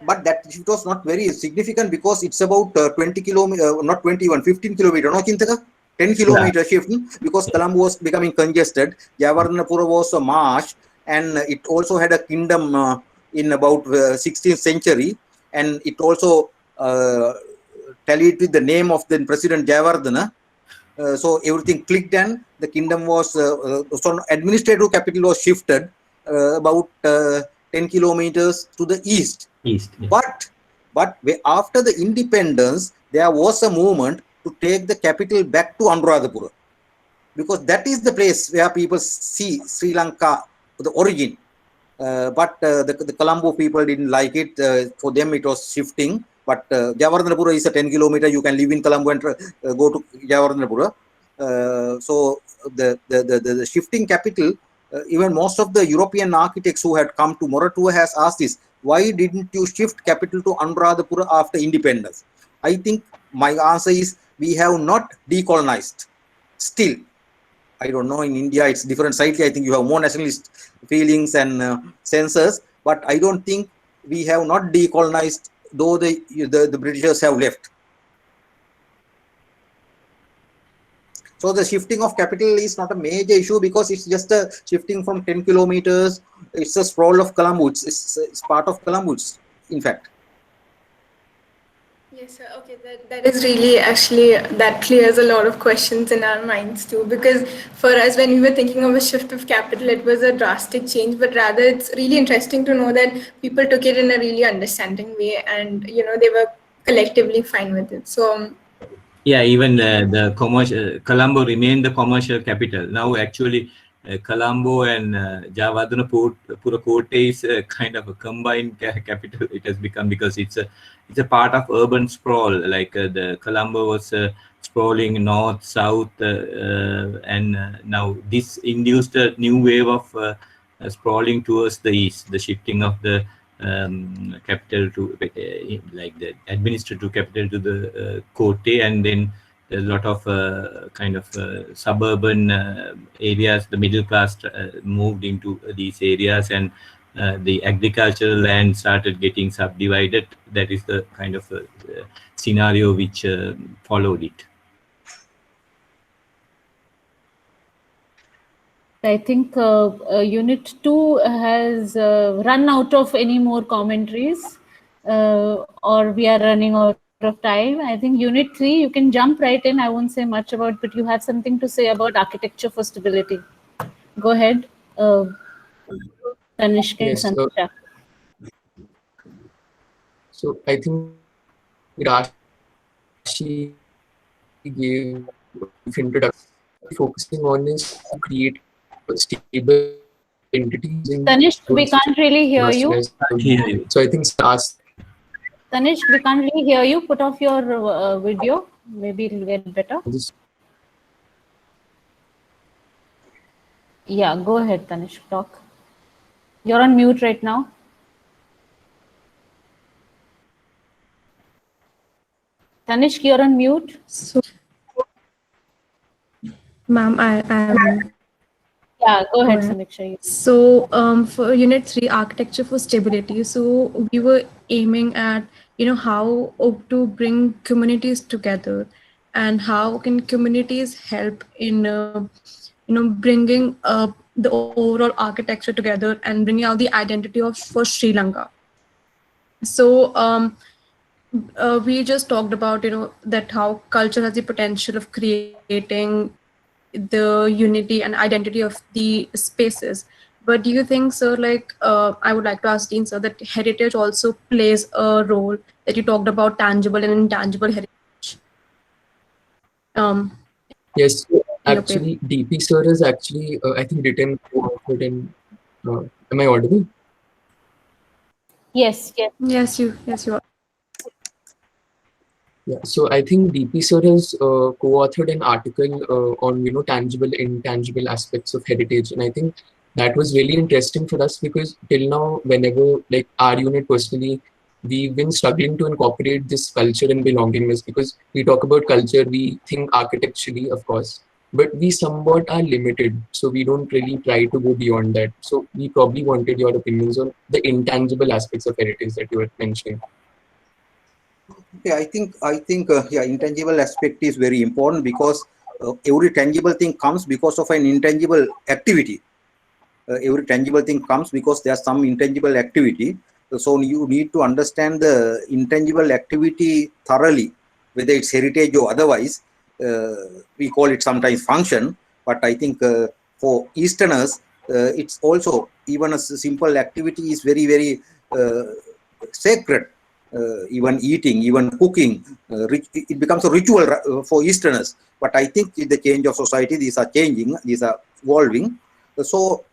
But that shift was not very significant, because it's about 20 kilometers, not 21, 15 kilometers, no, Chintaka? 10 kilometer shift, because Colombo was becoming congested. Jayawardenapura was a marsh, and it also had a kingdom in about 16th century, and it also tallied with the name of the President Jayawardena. So everything clicked, and the kingdom was, so administrative capital was shifted about 10 kilometers to the east. Yeah. But after the independence, there was a movement to take the capital back to Anuradhapura, because that is the place where people see Sri Lanka, the origin. But the Colombo people didn't like it. For them, it was shifting. But Jayawardenapura is a 10 kilometer. You can live in Colombo and go to Jayawardenapura. So the shifting capital, even most of the European architects who had come to Moratuwa has asked this: why didn't you shift capital to Anuradhapura after independence? I think my answer is we have not decolonized. Still, I don't know, in India it's different slightly. I think you have more nationalist feelings and senses, but I don't think we have not decolonized, though the Britishers have left. So the shifting of capital is not a major issue because it's just a shifting from 10 kilometers. It's a sprawl of Colombo. It's part of Colombo, in fact. Yes, sir. Okay, that is really actually, that clears a lot of questions in our minds too. Because for us, when we were thinking of a shift of capital, it was a drastic change. But rather, it's really interesting to know that people took it in a really understanding way, and they were collectively fine with it. So. Yeah, even the commercial Colombo remained the commercial capital. Now, actually, Colombo and Javadhanapura Kotte is kind of a combined capital. It has become, because it's a part of urban sprawl. Like the Colombo was sprawling north, south, and now this induced a new wave of sprawling towards the east. The shifting of the capital to like the administrative capital to the Kotte, and then there's a lot of kind of suburban areas. The middle class moved into these areas, and the agricultural land started getting subdivided. That is the kind of scenario which followed it. I think Unit 2 has run out of any more commentaries, or we are running out of time. I think Unit 3, you can jump right in. I won't say much about, but you have something to say about architecture for stability. Go ahead, Tanishq and Sandeesha. So I think Rashi gave introduction, focusing on is to create stable entities. Tanishq, we can't really hear you. So I think Tanishq, we can't really hear you. Put off your video. Maybe it'll get better. Yeah, go ahead, Tanishq, talk. You're on mute right now. Tanishq, you're on mute. So, ma'am, I am. Yeah, go ahead, Samiksha. So, for Unit 3, Architecture for Stability, so we were aiming at, how to bring communities together, and how can communities help in, bringing the overall architecture together and bringing out the identity for Sri Lanka. So, we just talked about, that how culture has the potential of creating the unity and identity of the spaces. But do you think, sir, like, I would like to ask Dean, sir, that heritage also plays a role, that you talked about tangible and intangible heritage? Yes, actually, DP sir is actually, I think, written in, am I audible? Yes, yes. Yes, you are. Yeah, so I think DP sir has co-authored an article on tangible, intangible aspects of heritage, and I think that was really interesting for us, because till now, whenever, like, our unit personally, we've been struggling to incorporate this culture and belongingness, because we talk about culture, we think architecturally, of course, but we somewhat are limited, so we don't really try to go beyond that. So we probably wanted your opinions on the intangible aspects of heritage that you were mentioning. Yeah, I think yeah, intangible aspect is very important, because every tangible thing comes because of an intangible activity. Every tangible thing comes because there's some intangible activity. So you need to understand the intangible activity thoroughly, whether it's heritage or otherwise. We call it sometimes function, but I think for Easterners, it's also, even a simple activity is very, very sacred. Even eating, even cooking, it becomes a ritual for Easterners. But I think with the change of society, these are changing, these are evolving. So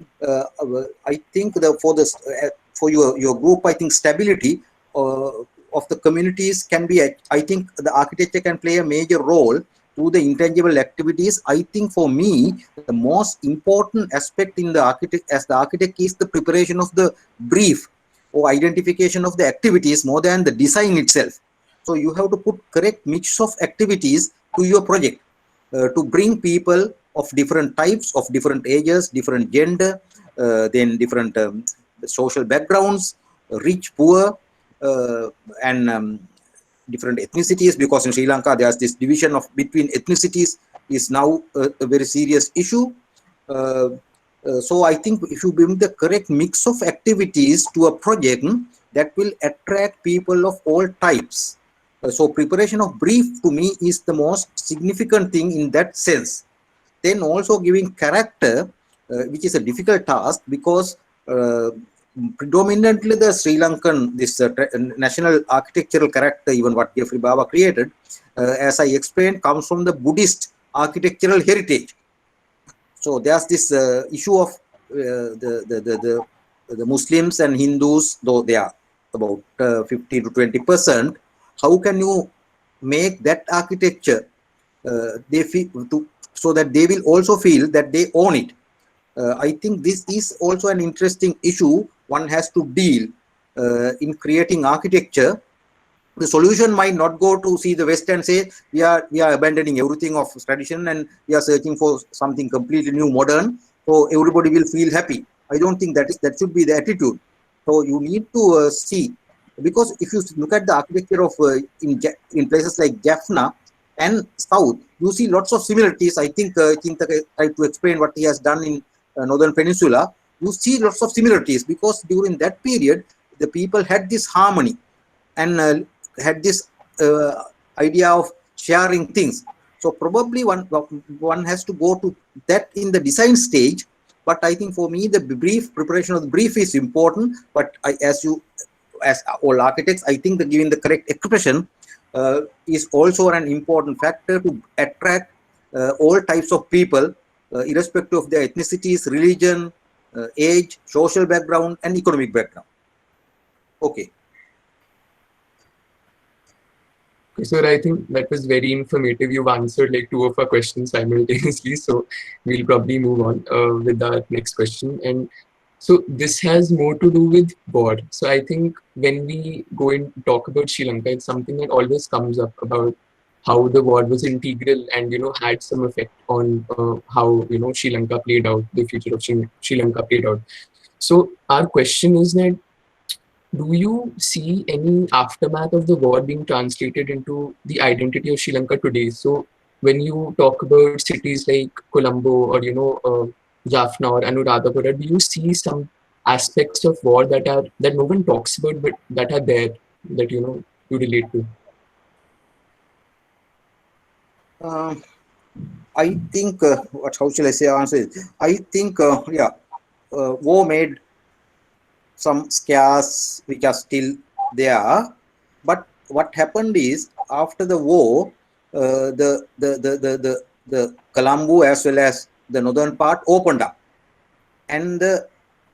I think for your group, I think stability of the communities can be, I think the architecture can play a major role through the intangible activities. I think for me, the most important aspect in the architect is the preparation of the brief, or identification of the activities more than the design itself. So you have to put correct mix of activities to your project to bring people of different types, of different ages, different gender, then different social backgrounds, rich, poor, and different ethnicities, because in Sri Lanka there's this division of between ethnicities is now a very serious issue. So I think if you bring the correct mix of activities to a project, that will attract people of all types. So preparation of brief to me is the most significant thing in that sense. Then also giving character, which is a difficult task, because predominantly the Sri Lankan, this national architectural character, even what Geoffrey Bawa created, as I explained, comes from the Buddhist architectural heritage. So there's this issue of the Muslims and Hindus, though they are about 50 to 20%. How can you make that architecture they feel so that they will also feel that they own it? I think this is also an interesting issue one has to deal in creating architecture. The solution might not go to see the West and say we are abandoning everything of tradition and we are searching for something completely new, modern, so everybody will feel happy. I don't think that should be the attitude. So you need to see, because if you look at the architecture of in places like Jaffna and South, you see lots of similarities. I think Chintaka tried to explain what he has done in Northern Peninsula. You see lots of similarities because during that period the people had this harmony and had this idea of sharing things. So probably one has to go to that in the design stage. But I think for me the brief preparation of the brief is important. But as all architects, I think that giving the correct expression is also an important factor to attract all types of people, irrespective of their ethnicities, religion, age, social background, and economic background. Okay. So I think that was very informative. You've answered like 2 of our questions simultaneously. So we'll probably move on with our next question. And so this has more to do with war. So I think when we go and talk about Sri Lanka, it's something that always comes up about how the war was integral and, had some effect on how, Sri Lanka played out, the future of Sri Lanka played out. So our question is that, do you see any aftermath of the war being translated into the identity of Sri Lanka today? So when you talk about cities like Colombo or, Jaffna or Anuradhapura, do you see some aspects of war that no one talks about, but that are there, that, you relate to? I think, how shall I say answer it? I think, war made some scares which are still there, but what happened is after the war, the Colombo as well as the northern part opened up, and the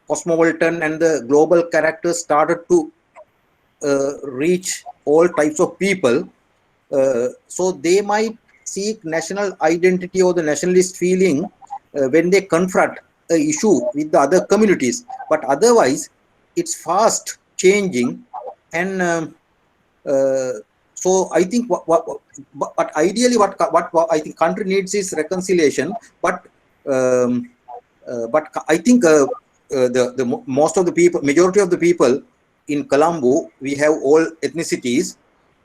cosmopolitan and the global characters started to reach all types of people. So they might seek national identity or the nationalist feeling when they confront an issue with the other communities, but otherwise it's fast changing. And so I think but ideally what I think country needs is reconciliation, but I think the most of the people, majority of the people in Colombo, we have all ethnicities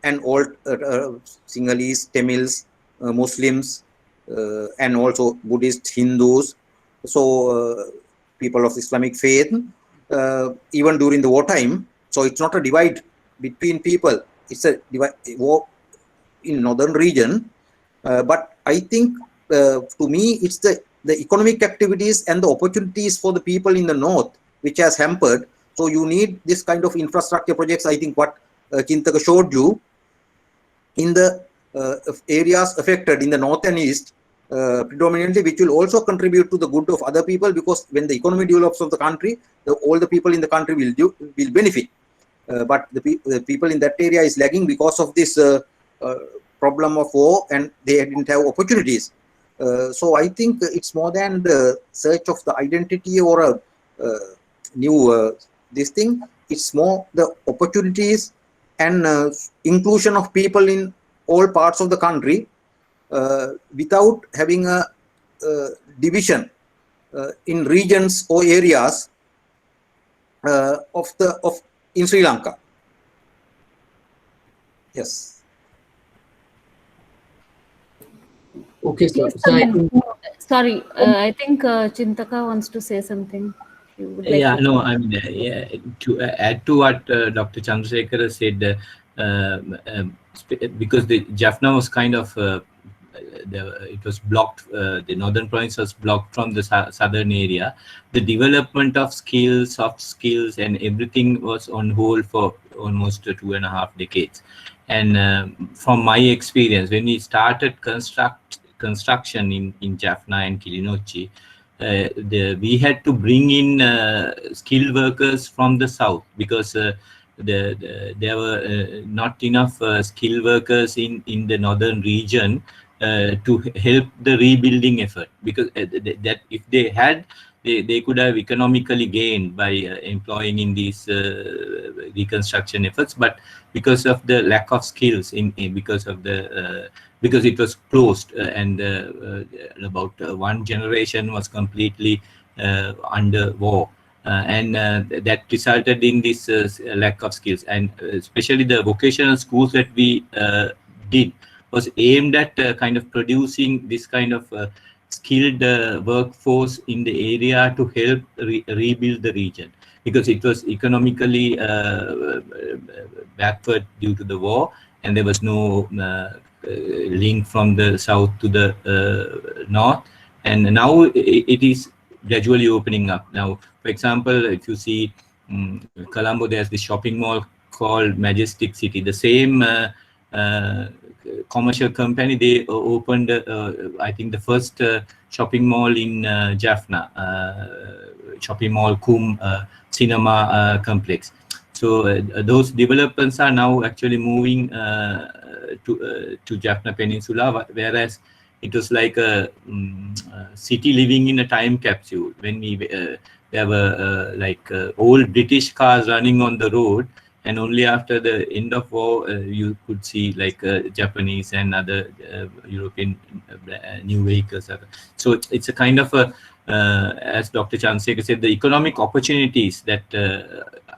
and all Sinhalese, Tamils, Muslims, and also Buddhist, Hindus, so people of Islamic faith, even during the wartime. So it's not a divide between people, it's a war in northern region, but I think to me it's the economic activities and the opportunities for the people in the north which has hampered. So you need this kind of infrastructure projects. I think what Chintaka showed you in the areas affected in the north and east, predominantly, which will also contribute to the good of other people, because when the economy develops of the country, all the people in the country will benefit. But the people in that area is lagging because of this problem of war, and they didn't have opportunities. So I think it's more than the search of the identity or a new this thing. it's more the opportunities and inclusion of people in all parts of the country without having a division in regions or areas in Sri Lanka. Yes. Okay, sir. Yes, So I think, sorry, I think Chintaka wants to say something. If you would like Yeah, to no, I mean, to add to what Dr. Chandrasekhar said, because the Jaffna was kind of, it was blocked, the northern province was blocked from the southern area. The development of skills, soft skills, and everything was on hold for almost 2.5 decades. And from my experience, when we started construction in Jaffna and Kilinochchi, we had to bring in skilled workers from the south because there were not enough skilled workers in the northern region to help the rebuilding effort, because that if they had, they could have economically gained by employing in these reconstruction efforts, but because of the lack of skills because it was closed and about one generation was completely under war. That resulted in this lack of skills, and especially the vocational schools that we did was aimed at kind of producing this kind of skilled workforce in the area to help rebuild the region, because it was economically backward due to the war, and there was no link from the south to the north. And now it is gradually opening up. Now, for example, if you see Colombo, there's this shopping mall called Majestic City. The same commercial company, they opened, I think, the first shopping mall in Jaffna, shopping mall Kum Cinema Complex. So those developments are now actually moving to Jaffna Peninsula, whereas it was like a city living in a time capsule. When there were old British cars running on the road, and only after the end of war you could see like Japanese and other European new vehicles. So it's a kind of a, as Dr. Chandrasekhar said, the economic opportunities that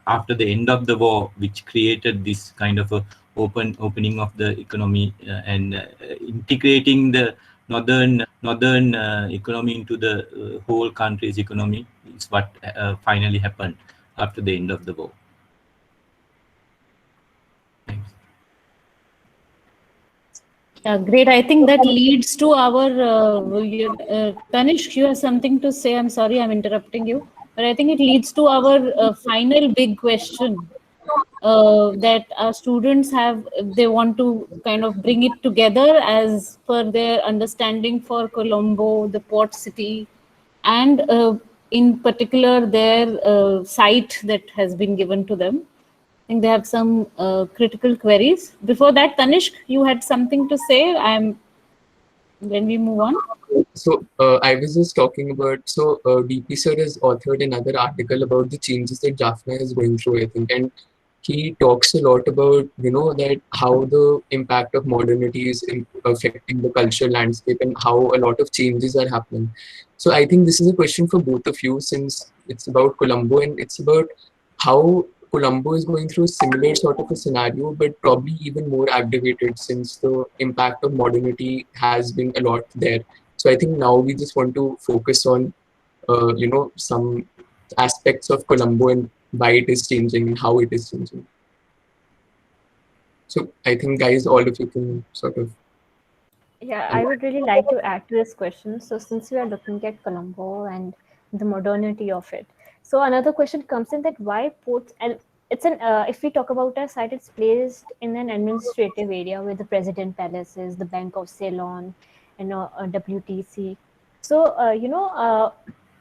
after the end of the war, which created this kind of a opening of the economy and integrating the northern economy into the whole country's economy, is what finally happened after the end of the war. Thanks. Yeah, great. I think that leads to our Tanishq, you have something to say. I'm sorry, I'm interrupting you, but I think it leads to our final big question that our students have. They want to kind of bring it together as per their understanding for Colombo, the port city, and in particular their site that has been given to them. I think they have some critical queries. Before that, Tanishq, you had something to say. When we move on. So I was just talking about, so DP sir has authored another article about the changes that Jaffna is going through, I think, and he talks a lot about, that how the impact of modernity is affecting the cultural landscape and how a lot of changes are happening. So I think this is a question for both of you, since it's about Colombo and it's about how Colombo is going through a similar sort of a scenario, but probably even more aggravated, since the impact of modernity has been a lot there. So I think now we just want to focus on, some aspects of Colombo and why it is changing and how it is changing. So I think, guys, all of you can sort of. Yeah, I would really like to add to this question. So since we are looking at Colombo and the modernity of it, so another question comes in, that why ports, and it's an if we talk about our site, it's placed in an administrative area where the President Palace is, the Bank of Ceylon, and WTC. So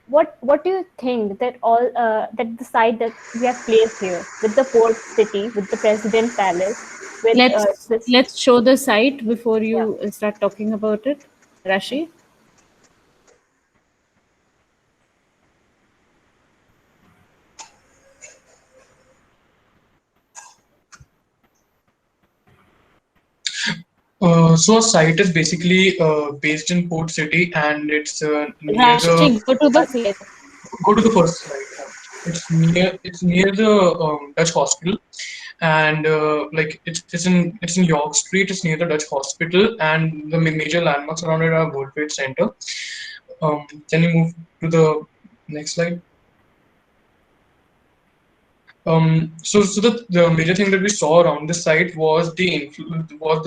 what do you think that all that the site that we have placed here with the port city, with the President Palace, with let's show the site before you start talking about it, Rashi. So a site is basically based in Port City, and it's near Rashti, go to the slide. Go to the first slide. It's near the Dutch Hospital, and it's in York Street. It's near the Dutch Hospital, and the major landmarks around it are World Trade Center. Can you move to the next slide? So the major thing that we saw around this site was the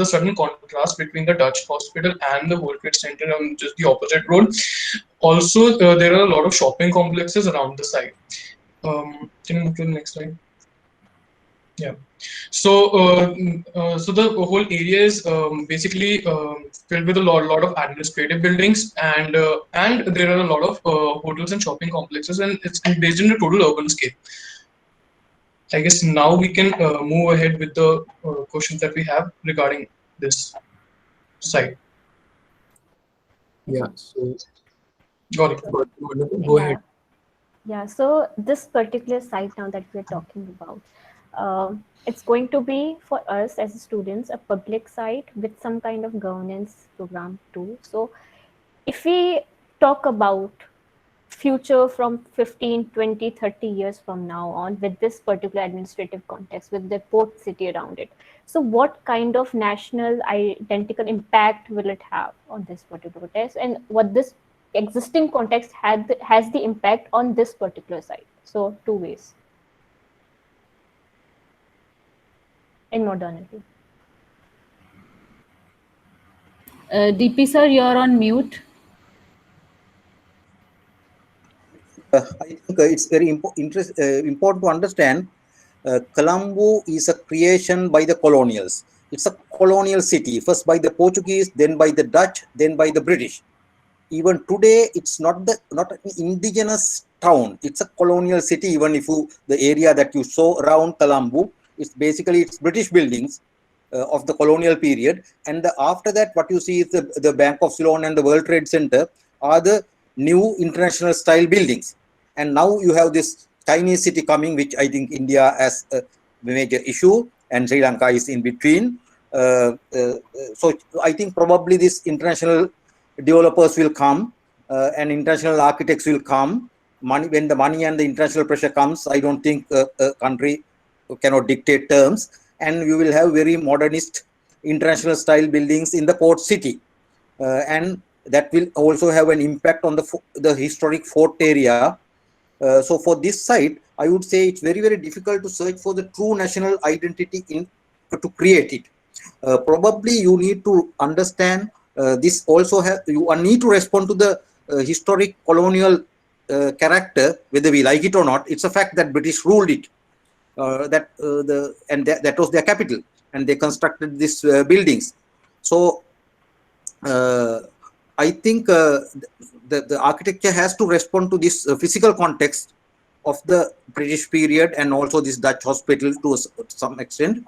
sudden contrast between the Dutch Hospital and the World Trade Center on just the opposite road. Also, there are a lot of shopping complexes around the site. Can you move to the next slide? Yeah. So the whole area is basically filled with a lot of administrative buildings, and there are a lot of hotels and shopping complexes, and it's based in a total urban scale. I guess now we can move ahead with the questions that we have regarding this site. Yeah, so got it. Go ahead. Yeah, so this particular site now that we're talking about, it's going to be for us as students a public site with some kind of governance program too. So if we talk about future from 15, 20, 30 years from now on with this particular administrative context, with the port city around it, so what kind of national identical impact will it have on this particular test, and what this existing context has the impact on this particular site? So two ways in modernity. DP sir, you're on mute. I think it's very important to understand Colombo is a creation by the colonials. It's a colonial city, first by the Portuguese, then by the Dutch, then by the British. Even today, it's not an indigenous town. It's a colonial city. Even if the area that you saw around Colombo, it's British buildings of the colonial period. And after that, what you see is the Bank of Ceylon and the World Trade Center are the new international style buildings. And now you have this Chinese city coming, which I think India has a major issue, and Sri Lanka is in between. So I think probably this international developers will come and international architects will come. When the money and the international pressure comes, I don't think a country cannot dictate terms, and you will have very modernist international style buildings in the port city, and that will also have an impact on the historic fort area. So for this site, I would say it's very, very difficult to search for the true national identity to create it. Probably you need to understand this also you need to respond to the historic colonial character, whether we like it or not. It's a fact that British ruled it, that was their capital, and they constructed these buildings. So I think the architecture has to respond to this physical context of the British period and also this Dutch hospital to some extent.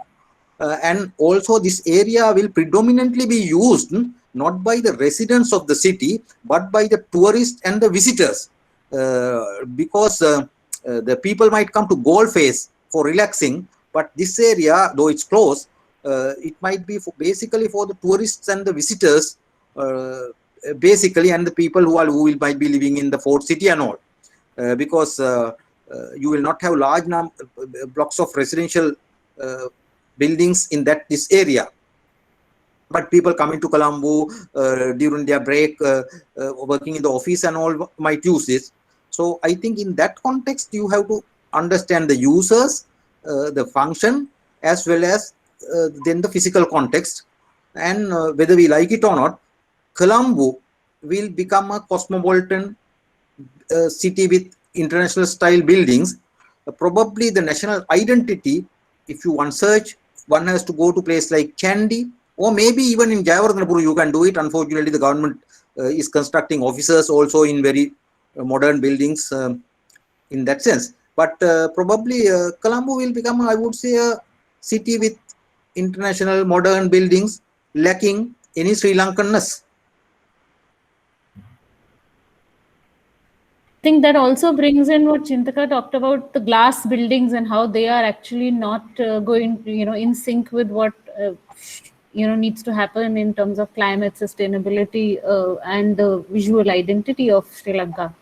And also this area will predominantly be used not by the residents of the city, but by the tourists and the visitors, because the people might come to Golface for relaxing, but this area, though it's close, it might be basically for the tourists and the visitors, basically, and the people who might be living in the fort city and all, because you will not have large blocks of residential buildings in this area. But people coming to Colombo during their break, working in the office and all might use this. So I think in that context, you have to understand the users, the function, as well as then the physical context. And whether we like it or not, Colombo will become a cosmopolitan city with international style buildings. Probably the national identity, if you want search, one has to go to place like Kandy, or maybe even in Jayawardhanapur you can do it. Unfortunately, the government is constructing offices also in very modern buildings in that sense. But probably Colombo will become, I would say, a city with international modern buildings lacking any Sri Lankanness. I think that also brings in what Chintaka talked about, the glass buildings and how they are actually not going, in sync with what needs to happen in terms of climate sustainability and the visual identity of Sri Lanka.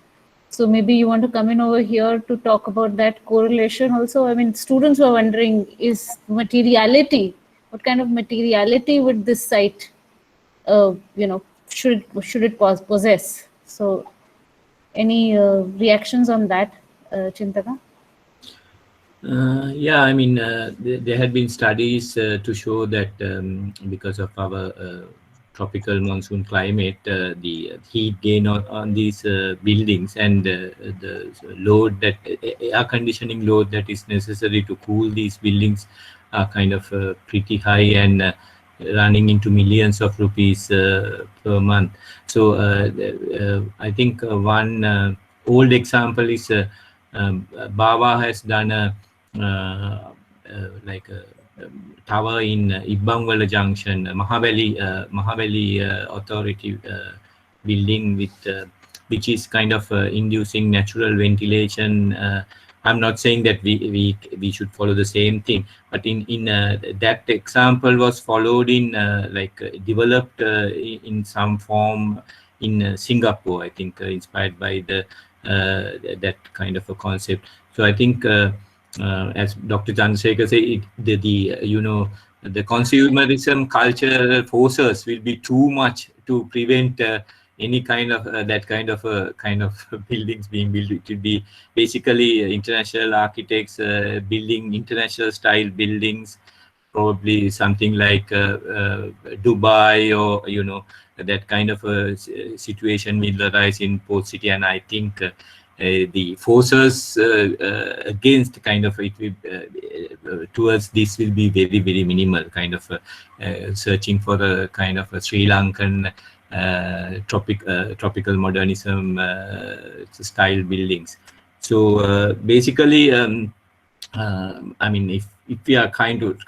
So maybe you want to come in over here to talk about that correlation also. I mean, students were wondering, is materiality, what kind of materiality would this site, should it possess? So any reactions on that, Chintaka? Yeah, I mean, there had been studies to show that because of our tropical monsoon climate, the heat gain on these buildings and the load, that air conditioning load that is necessary to cool these buildings are kind of pretty high and running into millions of rupees per month. So I think one old example is Bava has done a like a tower in Ibbangwala Junction, Mahaveli Authority building with which is kind of inducing natural ventilation. I'm not saying that we should follow the same thing, but in that example was followed in developed in some form in Singapore, I think, inspired by the that kind of a concept. So I think as Dr. Chandrasekhar said, the consumerism culture forces will be too much to prevent any kind of that kind of buildings being built. It will be basically international architects building international style buildings, probably something like Dubai, or that kind of a situation will arise in Port City. And I think the forces against kind of it towards this will be very, very minimal, kind of searching for a kind of a Sri Lankan tropical modernism style buildings. So basically, I mean, if we are kind of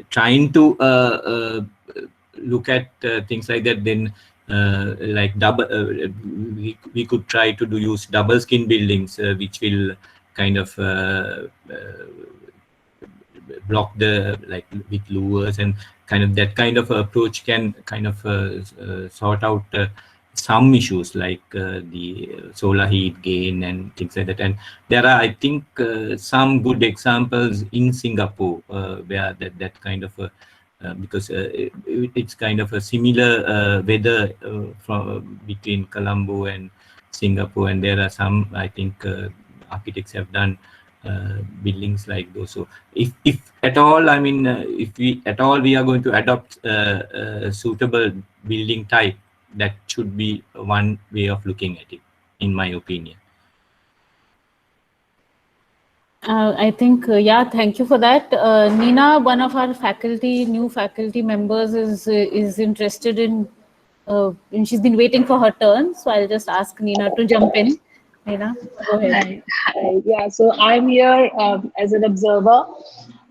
trying to look at things like that, then like double, we could try to use double skin buildings, which will kind of block the, like, with louvers, and kind of that kind of approach can kind of sort out some issues like the solar heat gain and things like that. And there are, I think, some good examples in Singapore where that kind of because it's kind of a similar weather from between Colombo and Singapore, and there are some, I think, architects have done buildings like those. So if at all, I mean, if we at all we are going to adopt a suitable building type, that should be one way of looking at it, in my opinion. I think, yeah, thank you for that. Nina, one of our new faculty members, is interested in, and she's been waiting for her turn. So I'll just ask Nina to jump in. Nina, go ahead. Hi. Yeah, so I'm here as an observer.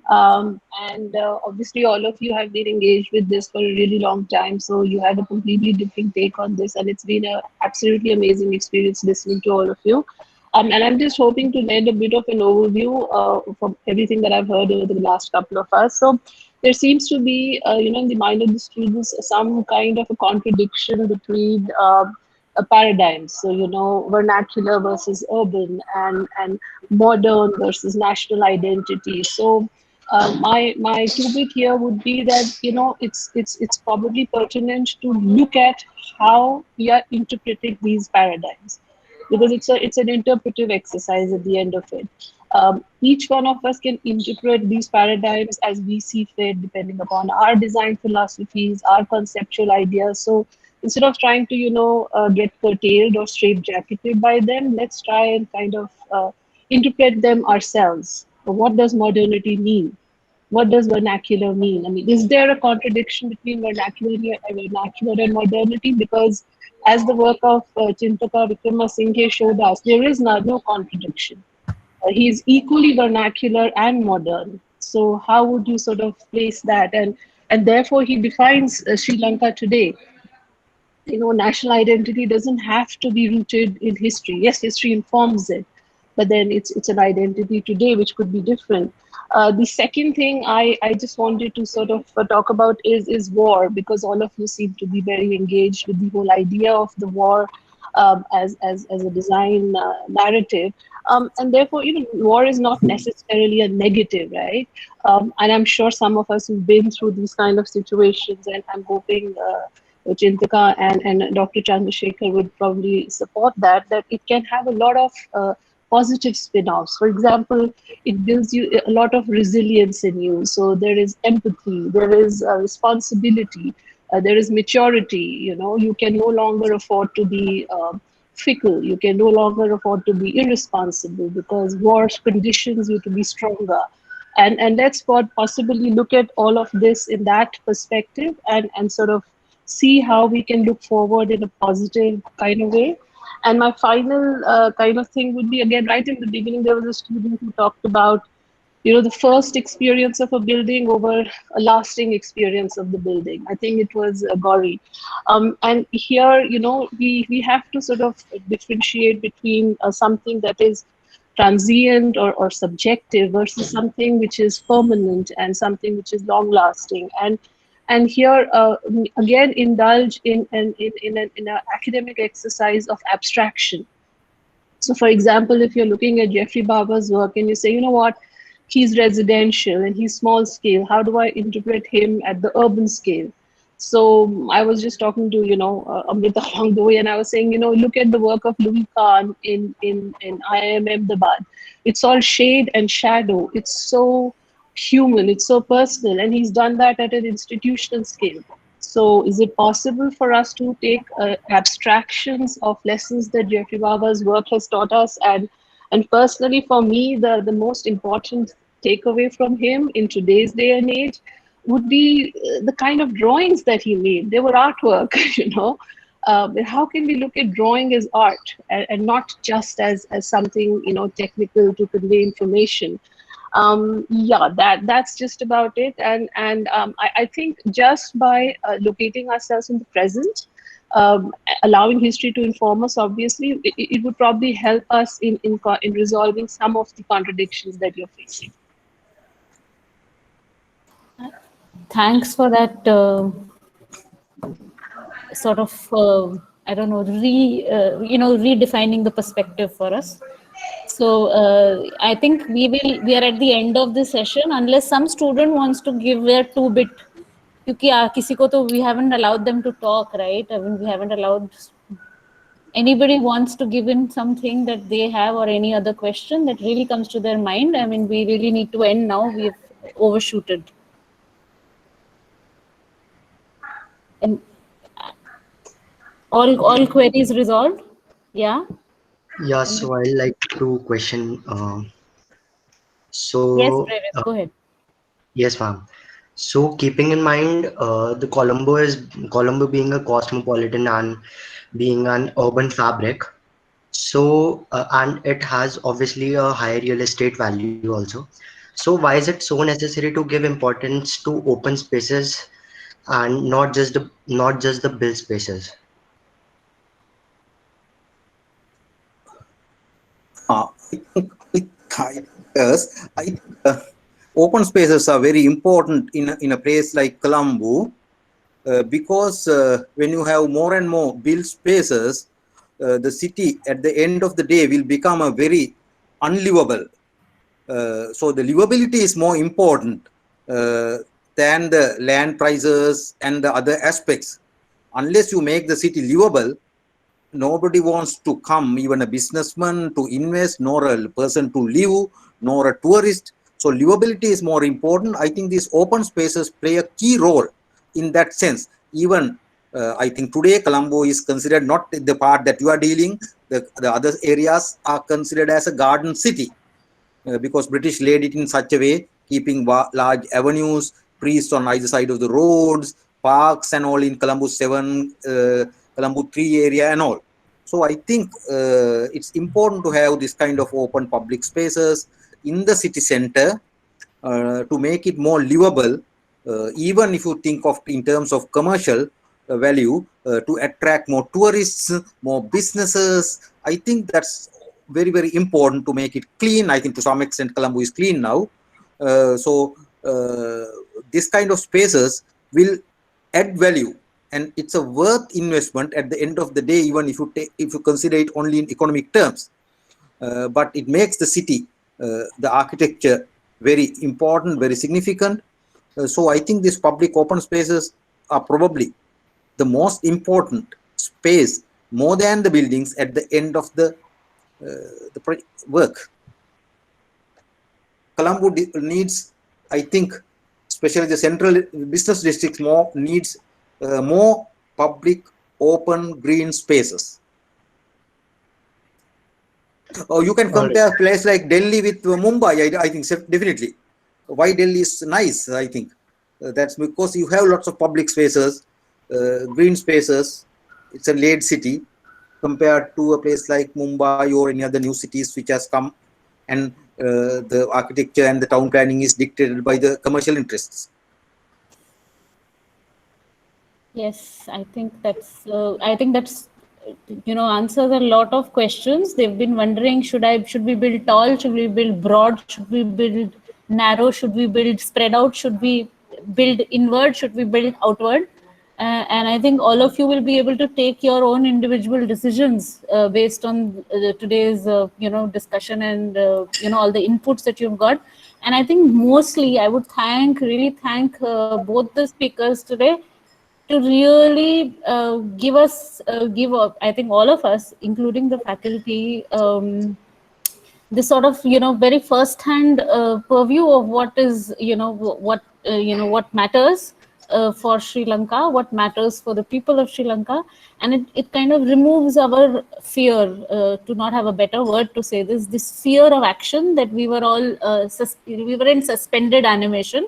And obviously all of you have been engaged with this for a really long time. So you had a completely different take on this. And it's been an absolutely amazing experience listening to all of you. And I'm just hoping to lend a bit of an overview from everything that I've heard over the last couple of us. So there seems to be, in the mind of the students, some kind of a contradiction between paradigms. So, vernacular versus urban, and modern versus national identity. So my two-bit here would be that, it's probably pertinent to look at how we are interpreting these paradigms, because it's an interpretive exercise at the end of it. Each one of us can interpret these paradigms as we see fit, depending upon our design philosophies, our conceptual ideas. So instead of trying to, get curtailed or straitjacketed by them, let's try and kind of interpret them ourselves. What does modernity mean? What does vernacular mean? I mean, is there a contradiction between vernacular and modernity? Because as the work of Chintaka Vikramasinghe showed us, there is no contradiction. He's equally vernacular and modern. So how would you sort of place that? And therefore he defines Sri Lanka today. National identity doesn't have to be rooted in history. Yes, history informs it, but then it's an identity today which could be different. The second thing I just wanted to sort of talk about is war, because all of you seem to be very engaged with the whole idea of the war as a design narrative. And therefore, war is not necessarily a negative, right? And I'm sure some of us who've been through these kind of situations, and I'm hoping Chintika and Dr. Chandrasekhar would probably support that it can have a lot of positive spin-offs. For example, it builds you a lot of resilience in you. So there is empathy, there is responsibility, there is maturity. You can no longer afford to be fickle. You can no longer afford to be irresponsible, because war conditions you to be stronger. And let's possibly look at all of this in that perspective, and sort of see how we can look forward in a positive kind of way. And my final kind of thing would be, again, right in the beginning, there was a student who talked about, the first experience of a building over a lasting experience of the building. I think it was Gauri. And here, we have to sort of differentiate between something that is transient or subjective versus something which is permanent and something which is long lasting. And here, again, indulge in an academic exercise of abstraction. So, for example, if you're looking at Geoffrey Bawa's work and you say, what, he's residential and he's small scale, how do I interpret him at the urban scale? So I was just talking to, Amrita along the way, and I was saying, look at the work of Louis Kahn in IIM Ahmedabad. It's all shade and shadow. It's so human, it's so personal, and he's done that at an institutional scale. So is it possible for us to take abstractions of lessons that Geoffrey Bawa's work has taught us? And personally, for me, the most important takeaway from him in today's day and age would be the kind of drawings that he made. They were artwork, How can we look at drawing as art and not just as something, technical to convey information? That's just about it. And I think just by locating ourselves in the present, allowing history to inform us, obviously, it would probably help us in resolving some of the contradictions that you're facing. Thanks for that sort of, redefining the perspective for us. So I think we are at the end of the session, unless some student wants to give their 2-bit. Because we haven't allowed them to talk, right? I mean, we haven't allowed anybody wants to give in something that they have or any other question that really comes to their mind. I mean, we really need to end now. We've overshooted. And all queries resolved? Yeah. Yeah, so I like to question. Yes, Previs, go ahead. Yes, ma'am. So keeping in mind the Colombo being a cosmopolitan and being an urban fabric, so and it has obviously a high real estate value also. So why is it so necessary to give importance to open spaces and not just the built spaces? Yes, open spaces are very important in a place like Colombo, because when you have more and more built spaces, the city at the end of the day will become a very unlivable. So the livability is more important than the land prices and the other aspects. Unless you make the city livable, nobody wants to come, even a businessman to invest, nor a person to live, nor a tourist. So livability is more important. I think these open spaces play a key role in that sense. Even I think today Colombo is considered not the part that you are dealing. The other areas are considered as a garden city because British laid it in such a way, keeping large avenues, trees on either side of the roads, parks and all in Colombo 7, Colombo 3 area and all. So I think it's important to have this kind of open public spaces in the city center to make it more livable, even if you think of in terms of commercial value, to attract more tourists, more businesses. I think that's very, very important to make it clean. I think to some extent Colombo is clean now. This kind of spaces will add value, and it's a worth investment at the end of the day, even if you consider it only in economic terms. But it makes the city, the architecture, very important, very significant. So I think these public open spaces are probably the most important space, more than the buildings, at the end of the work. Colombo needs, I think, especially the central business districts, needs more public open green spaces. You can compare a place like Delhi with Mumbai. I think definitely. Why Delhi is nice, I think. That's because you have lots of public spaces, green spaces. It's a laid city compared to a place like Mumbai or any other new cities which has come, and the architecture and the town planning is dictated by the commercial interests. Yes, I think that's answers a lot of questions. They've been wondering, should we build tall, should we build broad, should we build narrow, should we build spread out, should we build inward, should we build outward? And I think all of you will be able to take your own individual decisions based on today's discussion and all the inputs that you've got. And I think mostly I would really thank both the speakers today to really give I think all of us, including the faculty, this sort of very first-hand purview of what is what matters for Sri Lanka, what matters for the people of Sri Lanka, and it kind of removes our fear, to not have a better word to say this fear of action that we were all we were in suspended animation.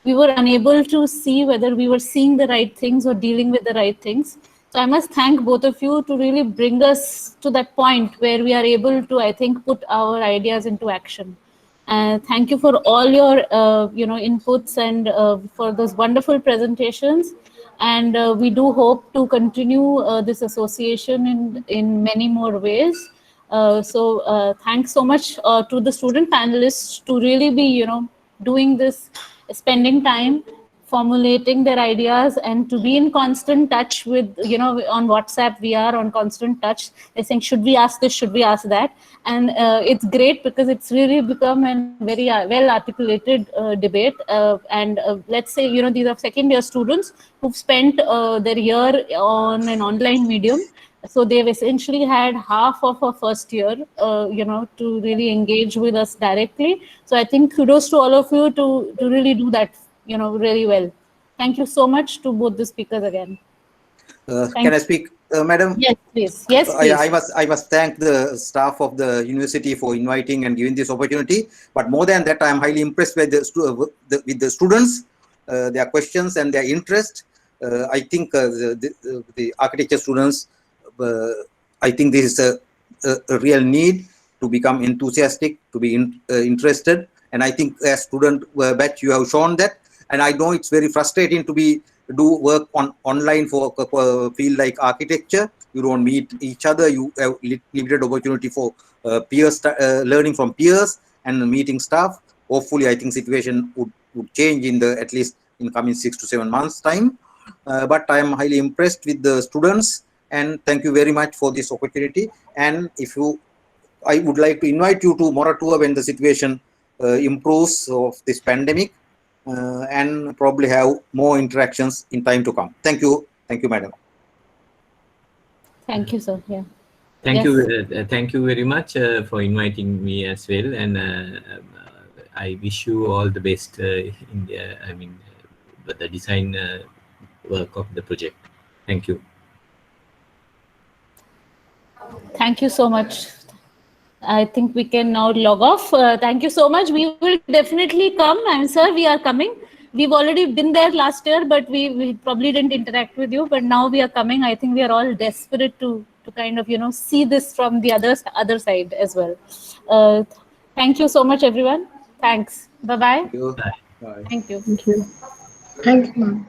We were unable to see whether we were seeing the right things or dealing with the right things. So I must thank both of you to really bring us to that point where we are able to, I think, put our ideas into action. Thank you for all your inputs and for those wonderful presentations. And we do hope to continue this association in many more ways. So thanks so much to the student panelists to really be doing this, spending time formulating their ideas, and to be in constant touch with, on WhatsApp, we are on constant touch. They're saying, should we ask this, should we ask that? And it's great because it's really become a very well articulated debate. And let's say, these are second year students who've spent their year on an online medium. So they've essentially had half of a first year, to really engage with us directly. So I think kudos to all of you to really do that, really well. Thank you so much to both the speakers again. Can I speak, madam? Yes, please. Yes, please. I must thank the staff of the university for inviting and giving this opportunity. But more than that, I am highly impressed with the students, their questions and their interest. I think the architecture students, I think this is a real need to become enthusiastic, to be interested. And I think as student batch, you have shown that. And I know it's very frustrating to do work online for a field like architecture. You don't meet each other. You have limited opportunity for peers, learning from peers and meeting staff. Hopefully, I think situation would change in at least in coming 6 to 7 months time. But I am highly impressed with the students, and thank you very much for this opportunity. And I would like to invite you to Moratuwa when the situation improves of this pandemic, and probably have more interactions in time to come. Thank you, madam. Thank you, sir. Yeah. Thank you very much for inviting me as well, and I wish you all the best in the design work of the project. Thank you. Thank you so much. I think we can now log off. Thank you so much. We will definitely come. And sir, we are coming. We've already been there last year, but we probably didn't interact with you. But now we are coming. I think we are all desperate to kind of see this from the other side as well. Thank you so much, everyone. Thanks. Bye-bye. Thank you. Bye. Thank you. Thank you. Thank you, ma'am.